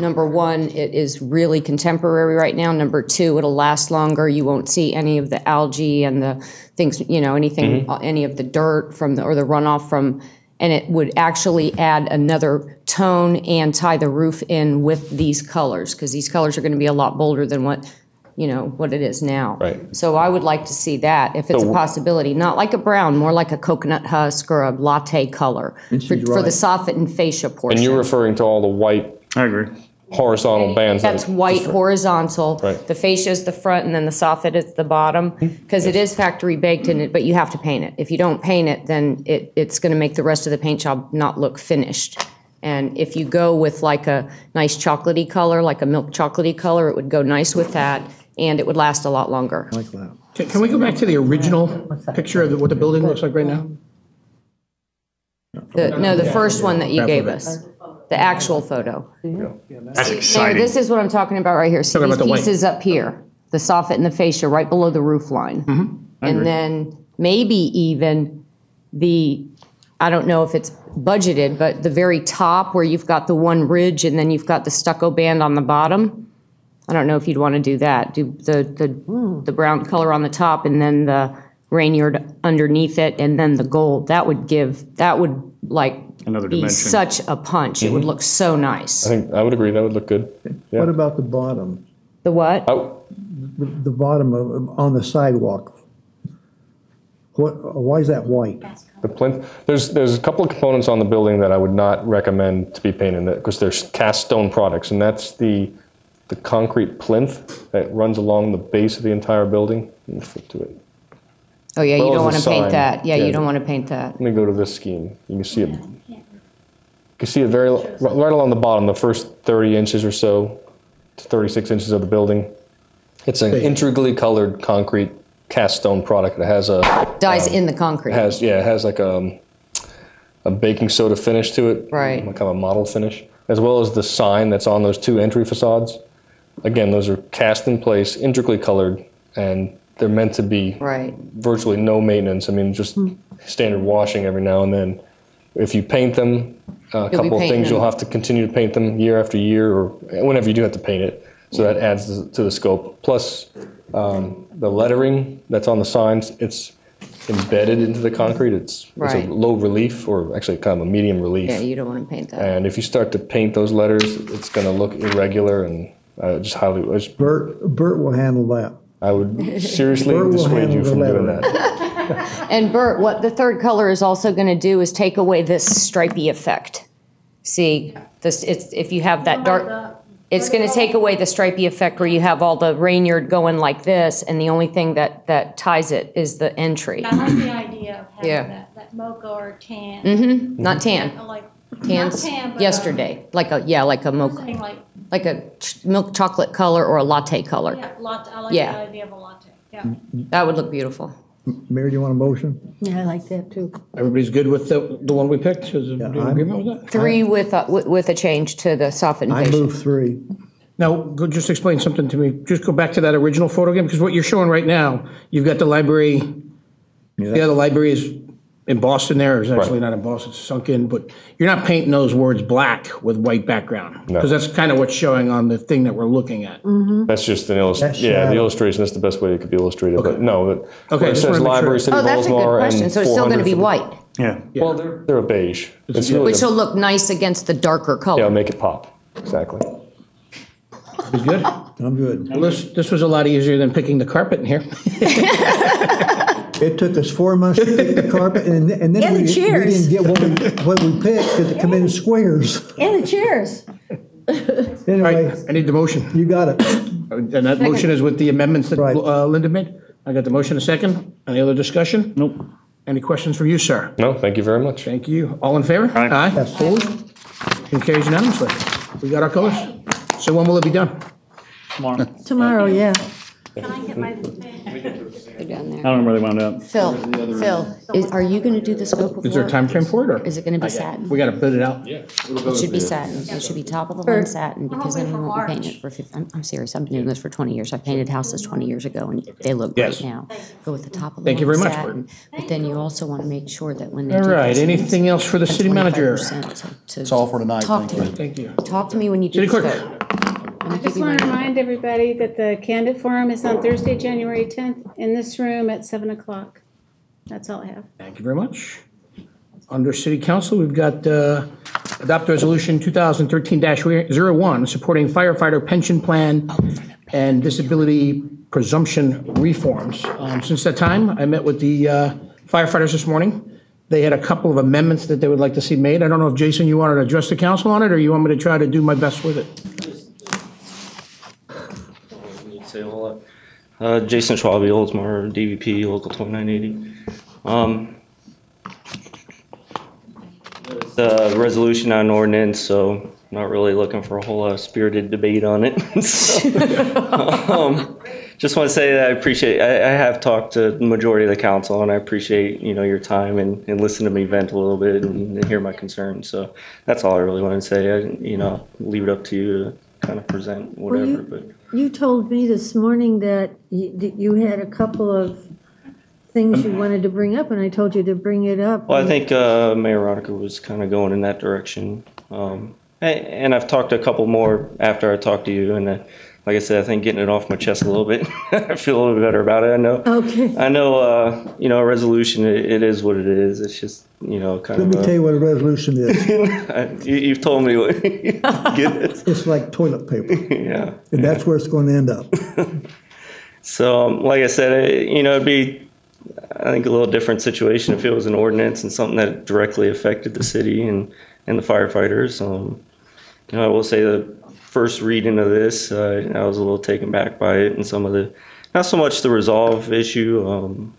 Number 1, it is really contemporary right now. Number 2, it'll last longer. You won't see any of the algae and the things, anything, any of the dirt or the runoff from, and it would actually add another tone and tie the roof in with these colors, because these colors are going to be a lot bolder than what it is now. Right. So I would like to see that, if it's a possibility, not like a brown, more like a coconut husk or a latte color for the soffit and fascia portion. And you're referring to all the white I agree. horizontal bands. That's white horizontal. Right. The fascia is the front, and then the soffit is the bottom, because it is factory baked in it, but you have to paint it. If you don't paint it, then it's going to make the rest of the paint job not look finished. And if you go with like a nice chocolatey color, like a milk chocolatey color, it would go nice with that, and it would last a lot longer. I like that. Can we go back to the original picture of what the building looks like right now? The first one that you gave us, the actual photo. That's No, exciting. this is what I'm talking about right here. See Talking these about the white. pieces up here, the soffit and the fascia right below the roof line. And then maybe even I don't know if it's budgeted, but the very top where you've got the one ridge and then you've got the stucco band on the bottom. I don't know if you'd want to do that. Do the brown color on the top and then the Rainyard underneath it and then the gold. That would like Another be dimension. such a punch. It would look so nice. I think I would agree. That would look good. Yeah. What about the bottom? The what? The bottom on the sidewalk. Why is that white? The plinth. There's a couple of components on the building that I would not recommend to be painted because they're cast stone products, and that's the concrete plinth that runs along the base of the entire building. Let me flip to it. Oh, yeah, you Well, don't want as to a paint sign, that. Yeah, yeah. you don't want to paint that. Let me go to this scheme. You can see it. You can see it right along the bottom, the first 30 inches or so to 36 inches of the building. It's an integrally colored concrete cast stone product. It has a Dyes in the concrete. it has like a baking soda finish to it, Right. like kind of a mottled finish, as well as the sign that's on those two entry facades. Again, those are cast in place, intricately colored, and they're meant to be Right. virtually no maintenance. I mean, just standard washing every now and then. If you paint them, a couple of painting things, you'll them. have to continue to paint them year after year, or whenever you do have to paint it. So that adds to the scope. Plus, the lettering that's on the signs, it's embedded into the concrete. It's Right. a low relief, or actually kind of a medium relief. Yeah, you don't want to paint that. And if you start to paint those letters, it's going to look irregular, and just highly. Bert will handle that. I would seriously Bert will dissuade you handle from the doing lettering. that. And Bert, what the third color is also going to do is take away this stripy effect. See, this if you have that dark, it's going to take away the stripy effect where you have all the rainier going like this, and the only thing that ties it is the entry. I like the idea of having Yeah. that mocha or tan. Mm-hmm. Not tan. Like, Tans not tan, but yesterday, like a mocha, something like a milk chocolate color or a latte color. yeah, latte. I like Yeah. the idea of a latte. Yeah. That would look beautiful. Mary, do you want a motion? Yeah, I like that too. Everybody's good with the one we picked? Is there agreement with that? Three with a change to the softened I facial. move 3. Now, go just explain something to me. Just go back to that original photo again, because what you're showing right now, you've got the library. Yeah, the library is embossed in there. It's actually not embossed, it's sunk in, but you're not painting those words black with white background. No. Because that's kind of what's showing on the thing that we're looking at. That's just an illustration. Yeah, shadow. the illustration is the best way it could be illustrated. But no, Okay, where it just says wanna make library, sure. city Oh, of that's a good Oldsmar, question. and So it's still going to be 400 white, Yeah. Well, they're a beige. It's really which will look nice against the darker yeah, color. make it pop. Exactly. Is good? I'm good. Well, this was a lot easier than picking the carpet in here. It took us 4 months to pick the carpet, and then And the we chairs. didn't get what we picked because it come in squares. And the chairs. All Anyway, right, I need the motion. you got it. And that motion is with the amendments that Right. Linda made? I got the motion a second. Any other discussion? Nope. Any questions from you, sir? No, thank you very much. Thank you. All in favor? Aye. Yes. Opposed? It carries unanimously. We got our colors. So when will it be done? Tomorrow. Tomorrow, yeah. Can I get my? Go down I there. don't know where they wound up. Phil, are you going to do the scope of Is there a work? time frame for it, or? Is it going to be satin? We gotta bid it out. It should be satin. It should be top of the line satin, because then we won't be painting it for 50. I'm serious. I've been doing this for 20 years. I painted houses 20 years ago, and they look Yes. great now. Go with the top of the Thank you line very much, satin. But then you also want to make sure that when they All do right, this, anything else for the that city manager? 25% to That's all for tonight. Talk Thank to you. me. Thank you. Talk to me when you do City the clerk. scope. And I I'll just give you want to my- remind everybody that the candidate forum is on Thursday, January 10th, in this room at 7 o'clock. That's all I have. Thank you very much. Under City Council, we've got adopt resolution 2013-01, supporting firefighter pension plan and disability presumption reforms. Since that time, I met with the firefighters this morning. They had a couple of amendments that they would like to see made. I don't know if, Jason, you wanted to address the council on it, or you want me to try to do my best with it? Say a whole lot. Jason Schwab, Oldsmar, DVP, Local 2980. The resolution on ordinance, so not really looking for a whole lot of spirited debate on it. So, just want to say that I appreciate, I have talked to the majority of the council, and I appreciate, your time and listen to me vent a little bit and hear my concerns. So that's all I really want to say. Leave it up to you to kind of present whatever, but. You told me this morning that you had a couple of things you wanted to bring up, and I told you to bring it up. Well, I think Mayor Ronica was kind of going in that direction. And I've talked to a couple more after I talked to you, and like I said, I think getting it off my chest a little bit, I feel a little bit better about it. Okay. I know, a resolution, it is what it is. It's just, kind Let of. me tell you what a resolution is. You've told me what. Get it? It's like toilet paper, Yeah. and that's where it's going to end up. So, like I said, it'd be, I think, a little different situation if it was an ordinance and something that directly affected the city and the firefighters. I will say the first reading of this, I was a little taken back by it and some of the, not so much the resolve issue,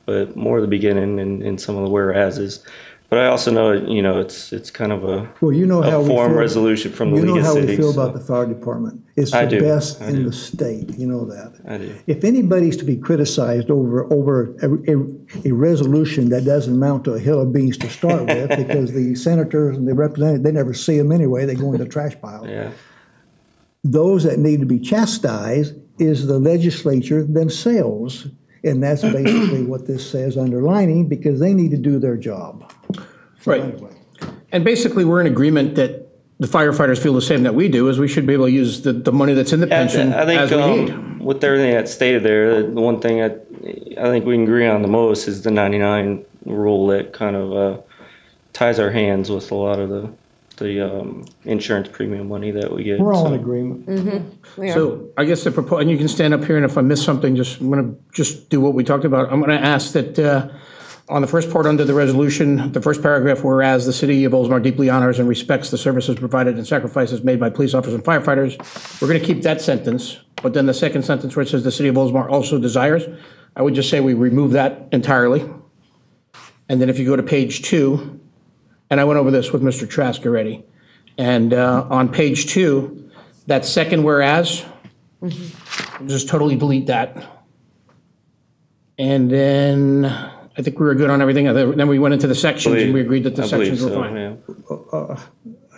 but more the beginning and some of the whereases. But I also know, it's kind of a Well, you know how a we form feel- resolution from the You League know of how we Cities. feel so- about the fire department. It's I the do. best I in do. the state, you know that. I do. If anybody's to be criticized over a resolution that doesn't amount to a hill of beans to start with, because the senators and the representatives, they never see them anyway, they go in the trash pile. Yeah. Those that need to be chastised is the legislature themselves. And that's basically what this says underlining, because they need to do their job. So Right. anyway. And basically, we're in agreement that the firefighters feel the same that we do, is we should be able to use the money that's in the pension I think as we need. with everything that's stated there, the one thing I think we can agree on the most is the 99 rule that kind of ties our hands with a lot of the insurance premium money that we get. We're all in so. agreement. We are. So I guess and you can stand up here, and if I miss something, I'm going to just do what we talked about. I'm going to ask that on the first part under the resolution, the first paragraph, whereas the city of Oldsmar deeply honors and respects the services provided and sacrifices made by police officers and firefighters, we're going to keep that sentence. But then the second sentence where it says the city of Oldsmar also desires, I would just say we remove that entirely. And then if you go to page 2, and I went over this with Mr. Trask already, and on page 2, that second whereas, just totally delete that. And then I think we were good on everything. Then we went into the sections and we agreed that the I believe sections were so, fine.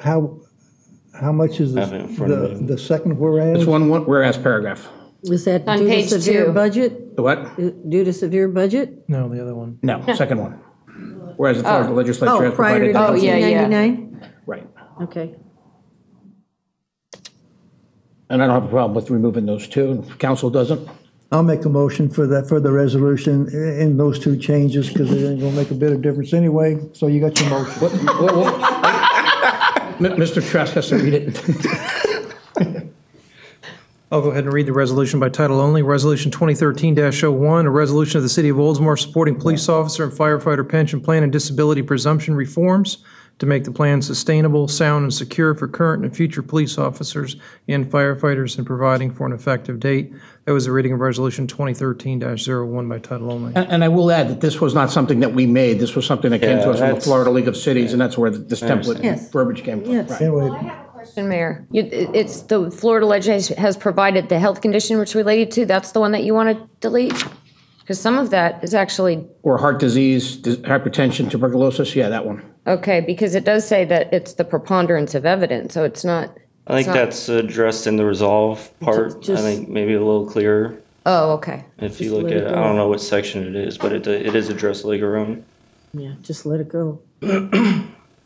yeah. How much is Have it in front of me. the second whereas? It's one whereas paragraph. Is that On due to page severe 2. budget? The what? Due to severe budget? No, the other one. No, second one. Whereas the Florida legislature Oh, has prior to provided. yeah, yeah. 1999? Right. Okay. And I don't have a problem with removing those two. If council doesn't. I'll make a motion for the resolution in those two changes, because it ain't gonna make a bit of difference anyway, so you got your motion. Mr. Trask has to read it. I'll go ahead and read the resolution by title only. Resolution 2013-01, a resolution of the City of Oldsmar supporting police officer and firefighter pension plan and disability presumption reforms to make the plan sustainable, sound, and secure for current and future police officers and firefighters, and providing for an effective date. That was the reading of Resolution 2013-01 by title only. And I will add that this was not something that we made. This was something that came Yeah, to us from the that's- Florida League of Cities, and that's where this template Yes. verbiage came from. Yes. Right. Anyway, Question, Mayor. It's the Florida legislature has provided the health condition which related to, that's the one that you want to delete? Because some of that is actually, Or heart disease, hypertension, tuberculosis, yeah, that one. okay, because it does say that it's the preponderance of evidence, so it's not. I think it's not- that's addressed in the resolve part. I Just- think maybe a little clearer. Oh, okay. If you Just look let at it it, I go. don't know what section it is, but it is addressed later on. Yeah, just let it go.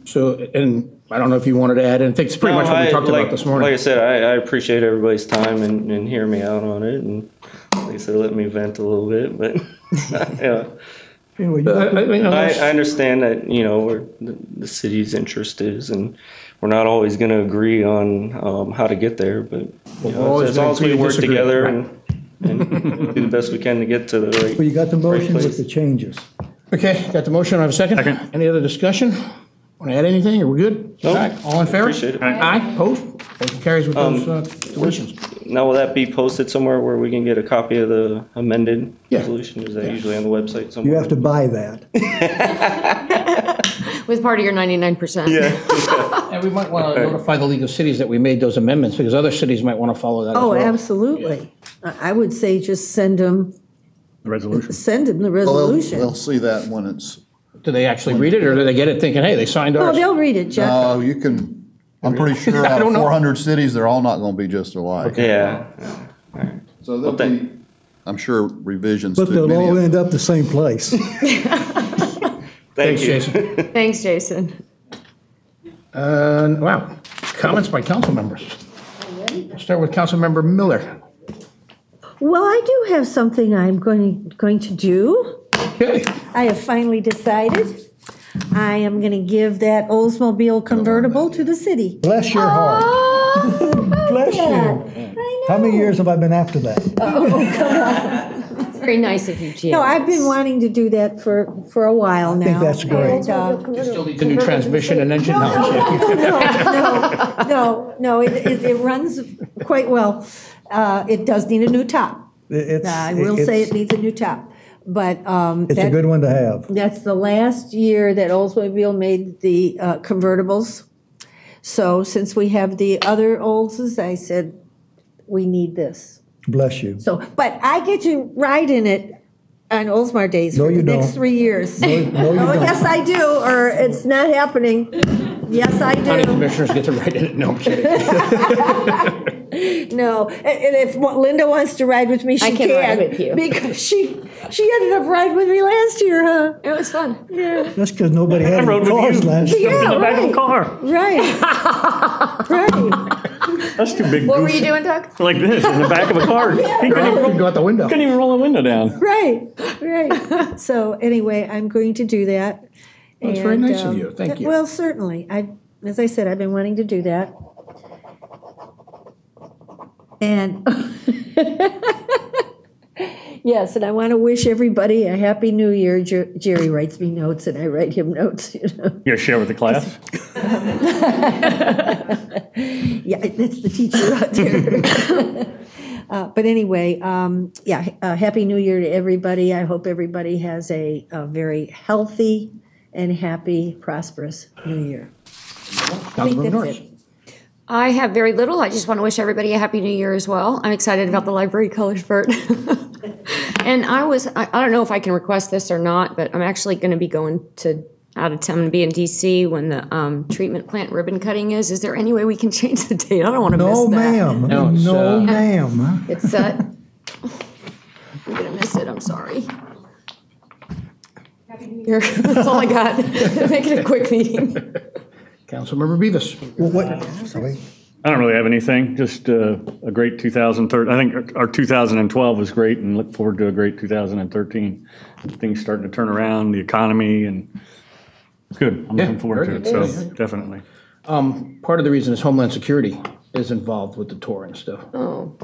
So, and I don't know if you wanted to add anything. It's pretty much what we talked about this morning. Like I said, I appreciate everybody's time and hearing me out on it, and like I said, let me vent a little bit, but yeah. Anyway, I understand that, where the city's interest is, and we're not always going to agree on how to get there, but as long as we work together and do the best we can to get to the right. Well, you got the motion place. with the changes. Okay, got the motion. I have a second. Any other discussion? Want to add anything? Are we good? Nope. All right, all in favor? Appreciate it. Aye, opposed? Motion carries with those deletions. Now, will that be posted somewhere where we can get a copy of the amended resolution? Is that usually on the website somewhere? You have to buy that. With part of your 99%. And we might want to notify the League of Cities that we made those amendments, because other cities might want to follow that as Oh, well. absolutely. I would say just send them The resolution. the Well, resolution. they'll see that when it's, Do they actually read it, or do they get it thinking, hey, they signed Oh, ours? they'll read it, Jeff. no, you can, I'm pretty sure I out don't of know. 400 cities, they're all not going to be just alike. Yeah. So there'll be, I'm sure, revisions to But they'll many all of end up the same place. Thanks, Jason. Thanks, Jason. Wow, comments by council members. We'll start with Councilmember Miller. Well, I do have something I'm going to do. Okay. I have finally decided. I am going to give that Oldsmobile convertible to the city. Bless your heart. Bless you. How many years have I been after that? Oh, come on. It's very nice of you, Jim. No, I've been wanting to do that for a while now. I think that's great. You still need the new transmission and engine? No, it runs quite well. It does need a new top. I will say it needs a new top. But It's a good one to have. that's the last year that Oldsmobile made the convertibles. So since we have the other Oldses, I said, we need this. Bless you. So, but I get to ride in it on Oldsmar days No, for the you next don't. 3 years. No, you Oh, don't. yes, I do, or it's not happening. Yes, I County do. commissioners get to write in it. No, I'm kidding. No, and if Linda wants to ride with me, she I can ride with you. Because she ended up riding with me last year, huh? It was fun. Yeah. That's because nobody had I any rode with cars you. last year. Yeah, In the back of a right. car. Right. Right. That's too big. What were goose. you doing, Doug? Like this, in the back of a car. He You go out the window. couldn't even roll the window down. Right. Right. So anyway, I'm going to do that. Well, it's very And, nice of you. Thank you. Well, certainly. As I said, I've been wanting to do that. And yes, and I want to wish everybody a happy new year. Jerry writes me notes and I write him notes, You gotta share with the class. Yeah, that's the teacher out there. But anyway, happy new year to everybody. I hope everybody has a very healthy and happy, prosperous new year. I think that's it. I have very little. I just want to wish everybody a happy new year as well. I'm excited about the library colors, Bert. And I don't know if I can request this or not, but I'm actually going to be going out of town and be in DC when the treatment plant ribbon cutting is. Is there any way we can change the date? I don't want to miss No, that. ma'am. No, it's, No, ma'am. It's I'm going to miss it. I'm sorry. Happy New Year. That's all I got. Make it a quick meeting. Councilmember Bevis. Sorry. I don't really have anything, just a great 2013. I think our 2012 was great and look forward to a great 2013. Things starting to turn around, the economy, and it's good. I'm looking forward to it, so definitely. Part of the reason is Homeland Security is involved with the tour and stuff. Oh.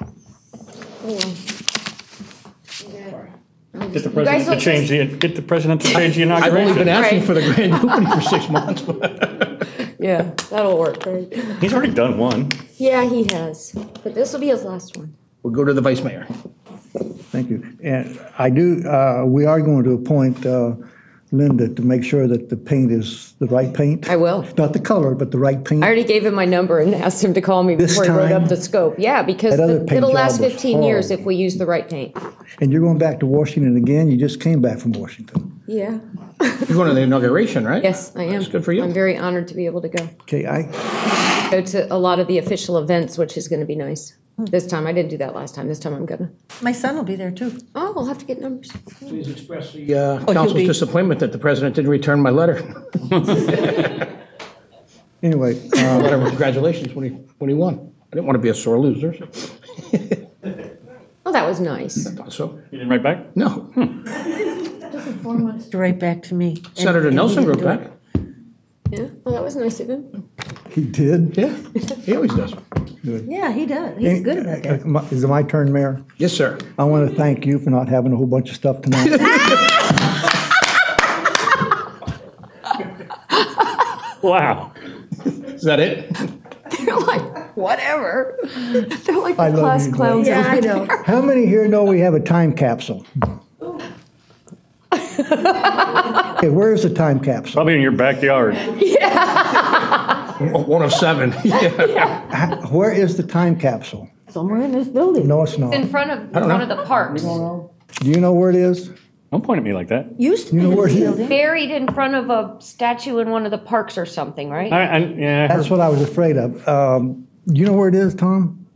Get the president to change the I've only inauguration. been asking Right. for the grand opening for 6 months. Yeah, that'll work, right? He's already done one. Yeah, he has. But this will be his last one. We'll go to the vice mayor. Thank you. And we are going to appoint Linda to make sure that the paint is the right paint. I will. Not the color, but the right paint. I already gave him my number and asked him to call me This before he wrote time? up the scope. Yeah, because That other paint it'll last job was 15 years horrible. if we use the right paint. And you're going back to Washington again? You just came back from Washington. Yeah. You're going to the inauguration, right? Yes, I am. That's good for you. I'm very honored to be able to go. Okay, Go to a lot of the official events, which is going to be nice. This time, I didn't do that last time. This time I'm gonna. My son will be there too. Oh, we'll have to get numbers. Please express the he'll council's be- disappointment that the president didn't return my letter. Anyway, Letter of congratulations when he won. I didn't want to be a sore loser. Oh, that was nice. I thought so. You didn't write back? No. To write back to me. Senator And Nelson he wrote didn't do back. Yeah, well, that was nice of him. he did? Yeah, he always does. it. Yeah, he does. He's good about that. Is it my turn, Mayor? Yes, sir. I want to thank you for not having a whole bunch of stuff tonight. Wow. Is that it? They're like, whatever. They're like I the love class you, clowns. Yeah, I over know. there. How many here know we have a time capsule? Okay, where's the time capsule? Probably in your backyard. One of 7. Yeah. Where is the time capsule? Somewhere in this building. No, it's not. In front of the parks. Do you know where it is? Don't point at me like that. Used to You know be where this it is? building. Buried in front of a statue in one of the parks or something, right? Yeah. That's what I was afraid of. Do you know where it is, Tom?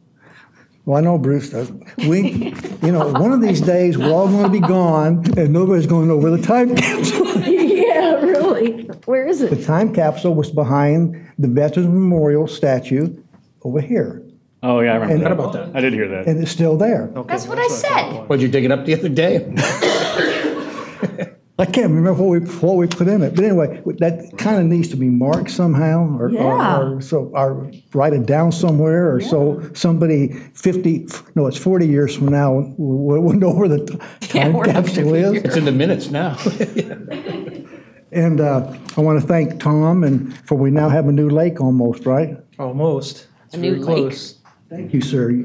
Well, I know Bruce does. One of these days, we're all going to be gone, and nobody's going to know where the time capsule is. Yeah, really. Where is The it? time capsule was behind the Veterans Memorial statue over here, Oh, yeah, I remember And- that. How about that? I did hear that. and it's still there. That's what I said. Would you dig it up the other day? I can't remember what we put in it, but anyway, that kind of needs to be marked somehow, or write it down somewhere, or so somebody 40 years from now will know where the time we're not capsule is. It's in the minutes now. And I want to thank Tom, and we now have a new lake almost, right? Almost. It's A new very lake. close. Thank you, sir.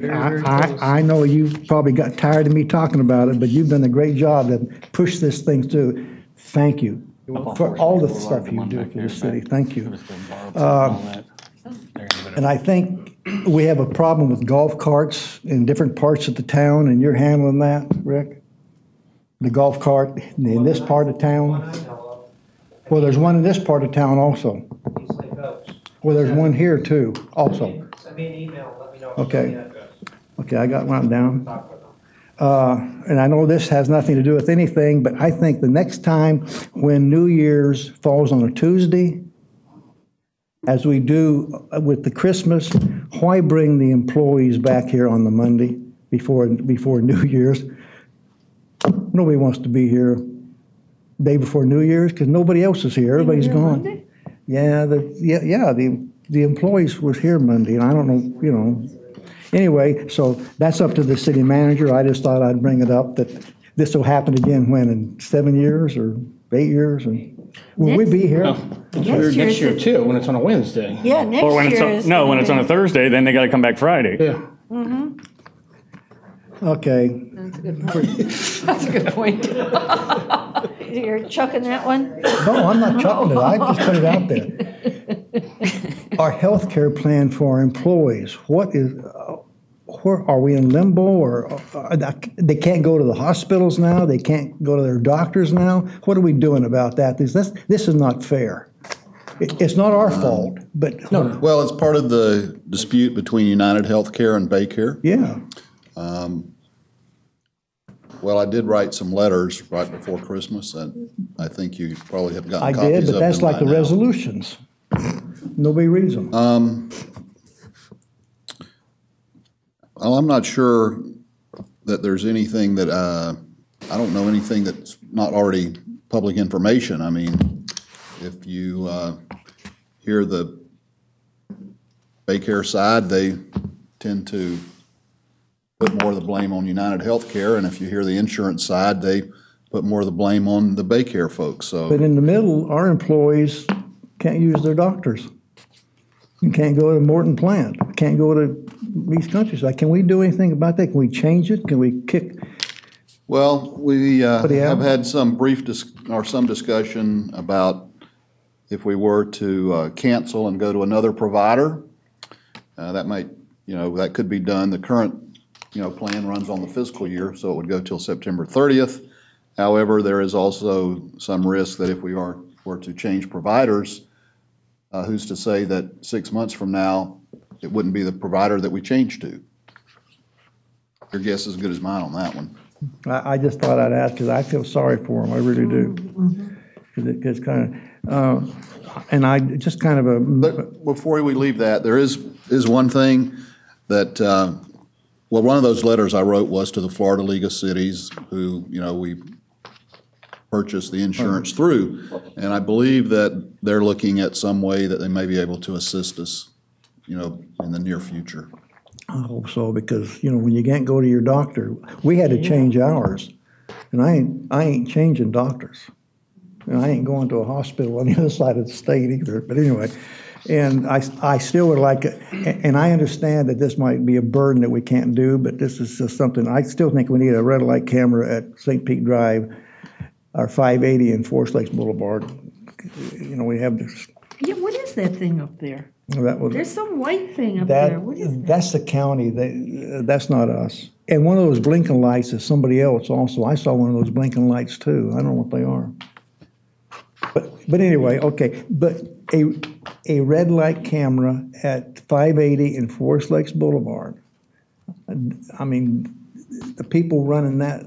I know you probably got tired of me talking about it, but you've done a great job to push this thing through. Thank you for all the stuff you do for the city. Thank you. And I think we have a problem with golf carts in different parts of the town, and you're handling that, Rick? The golf cart in this part of town? Well, there's one in this part of town also. Well, there's one here too, also. Send me an email, let me know. Okay. Okay, I got one down. And I know this has nothing to do with anything, but I think the next time when New Year's falls on a Tuesday, as we do with the Christmas, why bring the employees back here on the Monday before New Year's? Nobody wants to be here day before New Year's because nobody else is here. Everybody's gone. Monday? Yeah, the employees was here Monday, and I don't know, you know. Anyway, so that's up to the city manager. I just thought I'd bring it up that this will happen again when, in 7 years or 8 years? And will we be here? Next year too, when it's on a Wednesday. Yeah, next Or when year it's, is when it's on a Thursday, then they gotta come back Friday. Yeah. Mm-hmm. Okay. That's a good point. That's a good point. You're chucking that one? No, I'm not chucking it. I just put it out there. Our health care plan for our employees, what is, where, are we in limbo, or they can't go to the hospitals now? They can't go to their doctors now? What are we doing about that? This is not fair. It's not our fault, but. No. Well, it's part of the dispute between United Healthcare and Baycare. Yeah. Well, I did write some letters right before Christmas, and I think you probably have gotten I copies of them. did, but that's like the now. resolutions. Nobody reads them. Well, I'm not sure that there's anything that, I don't know anything that's not already public information. I mean, if you hear the Baycare side, they tend to put more of the blame on United Healthcare, and if you hear the insurance side, they put more of the blame on the Baycare folks. So, but in the middle, our employees can't use their doctors. You can't go to Morton Plant. Can't go to East Countryside. Can we do anything about that? Can we change it? Can we kick? well, we have had some some discussion about if we were to cancel and go to another provider. That might, that could be done. The current plan runs on the fiscal year, so it would go till September 30th. However, there is also some risk that if we were to change providers, who's to say that 6 months from now, it wouldn't be the provider that we change to? Your guess is as good as mine on that one. I just thought I'd ask because I feel sorry for them. I really do. Because kind of, and I just kind of a. But before we leave that, there is one thing that, well, one of those letters I wrote was to the Florida League of Cities, who, we purchased the insurance through. And I believe that they're looking at some way that they may be able to assist us, in the near future. I hope so, because, when you can't go to your doctor, we had to change ours. And I ain't changing doctors. And I ain't going to a hospital on the other side of the state either. But anyway, and I still would like it, and I understand that this might be a burden that we can't do, but this is just something, I still think we need a red light camera at St. Pete Drive, or 580 and Forest Lakes Boulevard. We have this. Yeah, what is that thing up there? There's There's some white thing up there. What is that? That's the county. That's not us. And one of those blinking lights is somebody else also. I saw one of those blinking lights too. I don't know what they are. But anyway, okay. But a red light camera at 580 and Forest Lakes Boulevard. I mean, the people running that,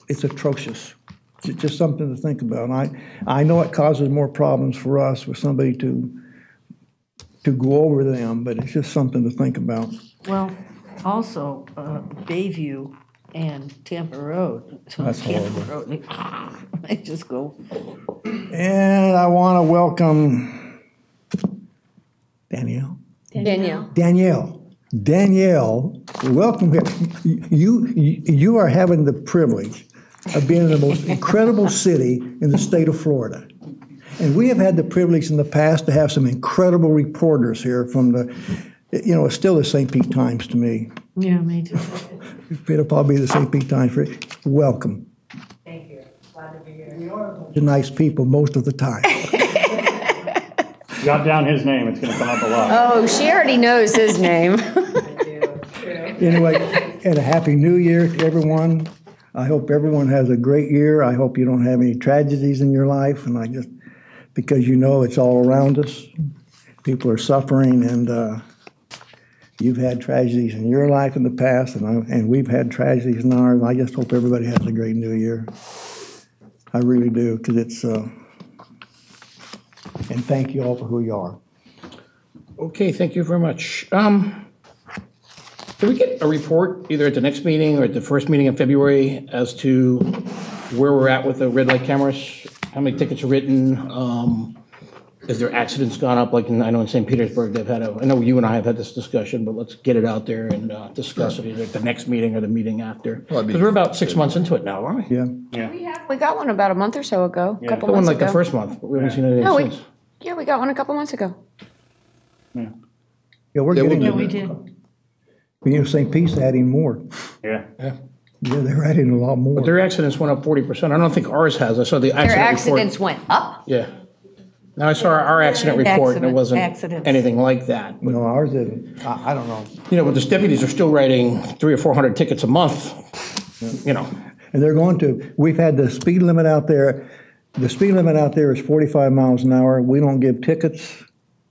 it's atrocious. It's just something to think about. And I know it causes more problems for us with somebody to go over them, but it's just something to think about. Well, also, Bayview and Tampa Road. That's Tampa horrible. Road, they just go. And I want to welcome Danielle. Danielle, welcome here. You are having the privilege of being in the most incredible city in the state of Florida. And we have had the privilege in the past to have some incredible reporters here from the You know, it's still the St. Pete Times to me. Yeah, me too. It'll probably be the St. Pete Times for welcome. Thank you. Glad to be here. You're nice people most of the time. Jot down his name, it's gonna come up a lot. Oh, she already knows his name. Anyway, and a happy new year to everyone. I hope everyone has a great year. I hope you don't have any tragedies in your life, and because you know it's all around us. People are suffering, and you've had tragedies in your life in the past, and we've had tragedies in ours. I just hope everybody has a great new year. I really do, because it's, and thank you all for who you are. Okay, thank you very much. Can we get a report either at the next meeting or at the first meeting in February as to where we're at with the red light cameras? How many tickets are written? Is there accidents gone up? Like I know in St. Petersburg, they've had I know you and I have had this discussion, but let's get it out there and discuss it either at the next meeting or the meeting after. Because we're about 6 months into it now, aren't we? Yeah. We got one about a month or so ago, a couple The one months like ago. the first month, but we haven't seen anything No, since. Yeah, we got one a couple months ago. Yeah, we're getting Yeah, it. we did. You know, St. Pete's adding more. Yeah. Yeah. Yeah, they're adding a lot more. But their accidents went up 40%. I don't think ours has. I saw the Their accident accidents report. went up. Yeah. Now, I saw our accident report, and it wasn't Accidents. anything like that. No, ours isn't. I don't know. You know, but the deputies are still writing 300 or 400 tickets a month, you know. And they're going to. We've had the speed limit out there. The speed limit out there is 45 miles an hour. We don't give tickets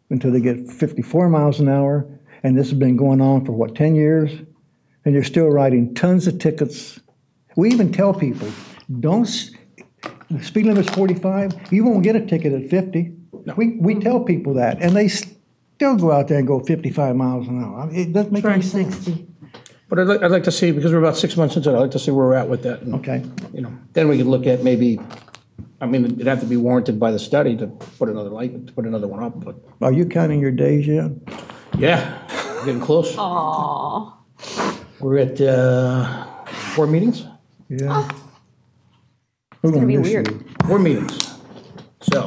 until they get 54 miles an hour. And this has been going on for, 10 years? And you're still writing tons of tickets. We even tell people, the speed limit's 45, you won't get a ticket at 50. No. We tell people that, and they still go out there and go 55 miles an hour. I mean, it doesn't make any sense. 60. But I'd like to see, because we're about 6 months into it, I'd like to see where we're at with that. And, okay. You know, then we could look at maybe, I mean, it'd have to be warranted by the study to put another one up. But are you counting your days yet? Yeah, we're getting close. Aww. We're at 4 meetings? Yeah. It's gonna be weird. 4 meetings. So,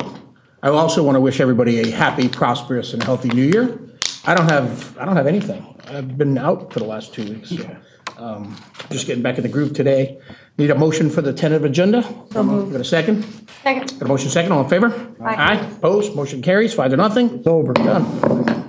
I also want to wish everybody a happy, prosperous, and healthy New Year. I don't have anything. I've been out for the last 2 weeks. So, just getting back in the groove today. Need a motion for the tentative agenda? So moved. Got a second? Second. Got a motion second, all in favor? Aye. Opposed, motion carries, 5-0. It's over. Done.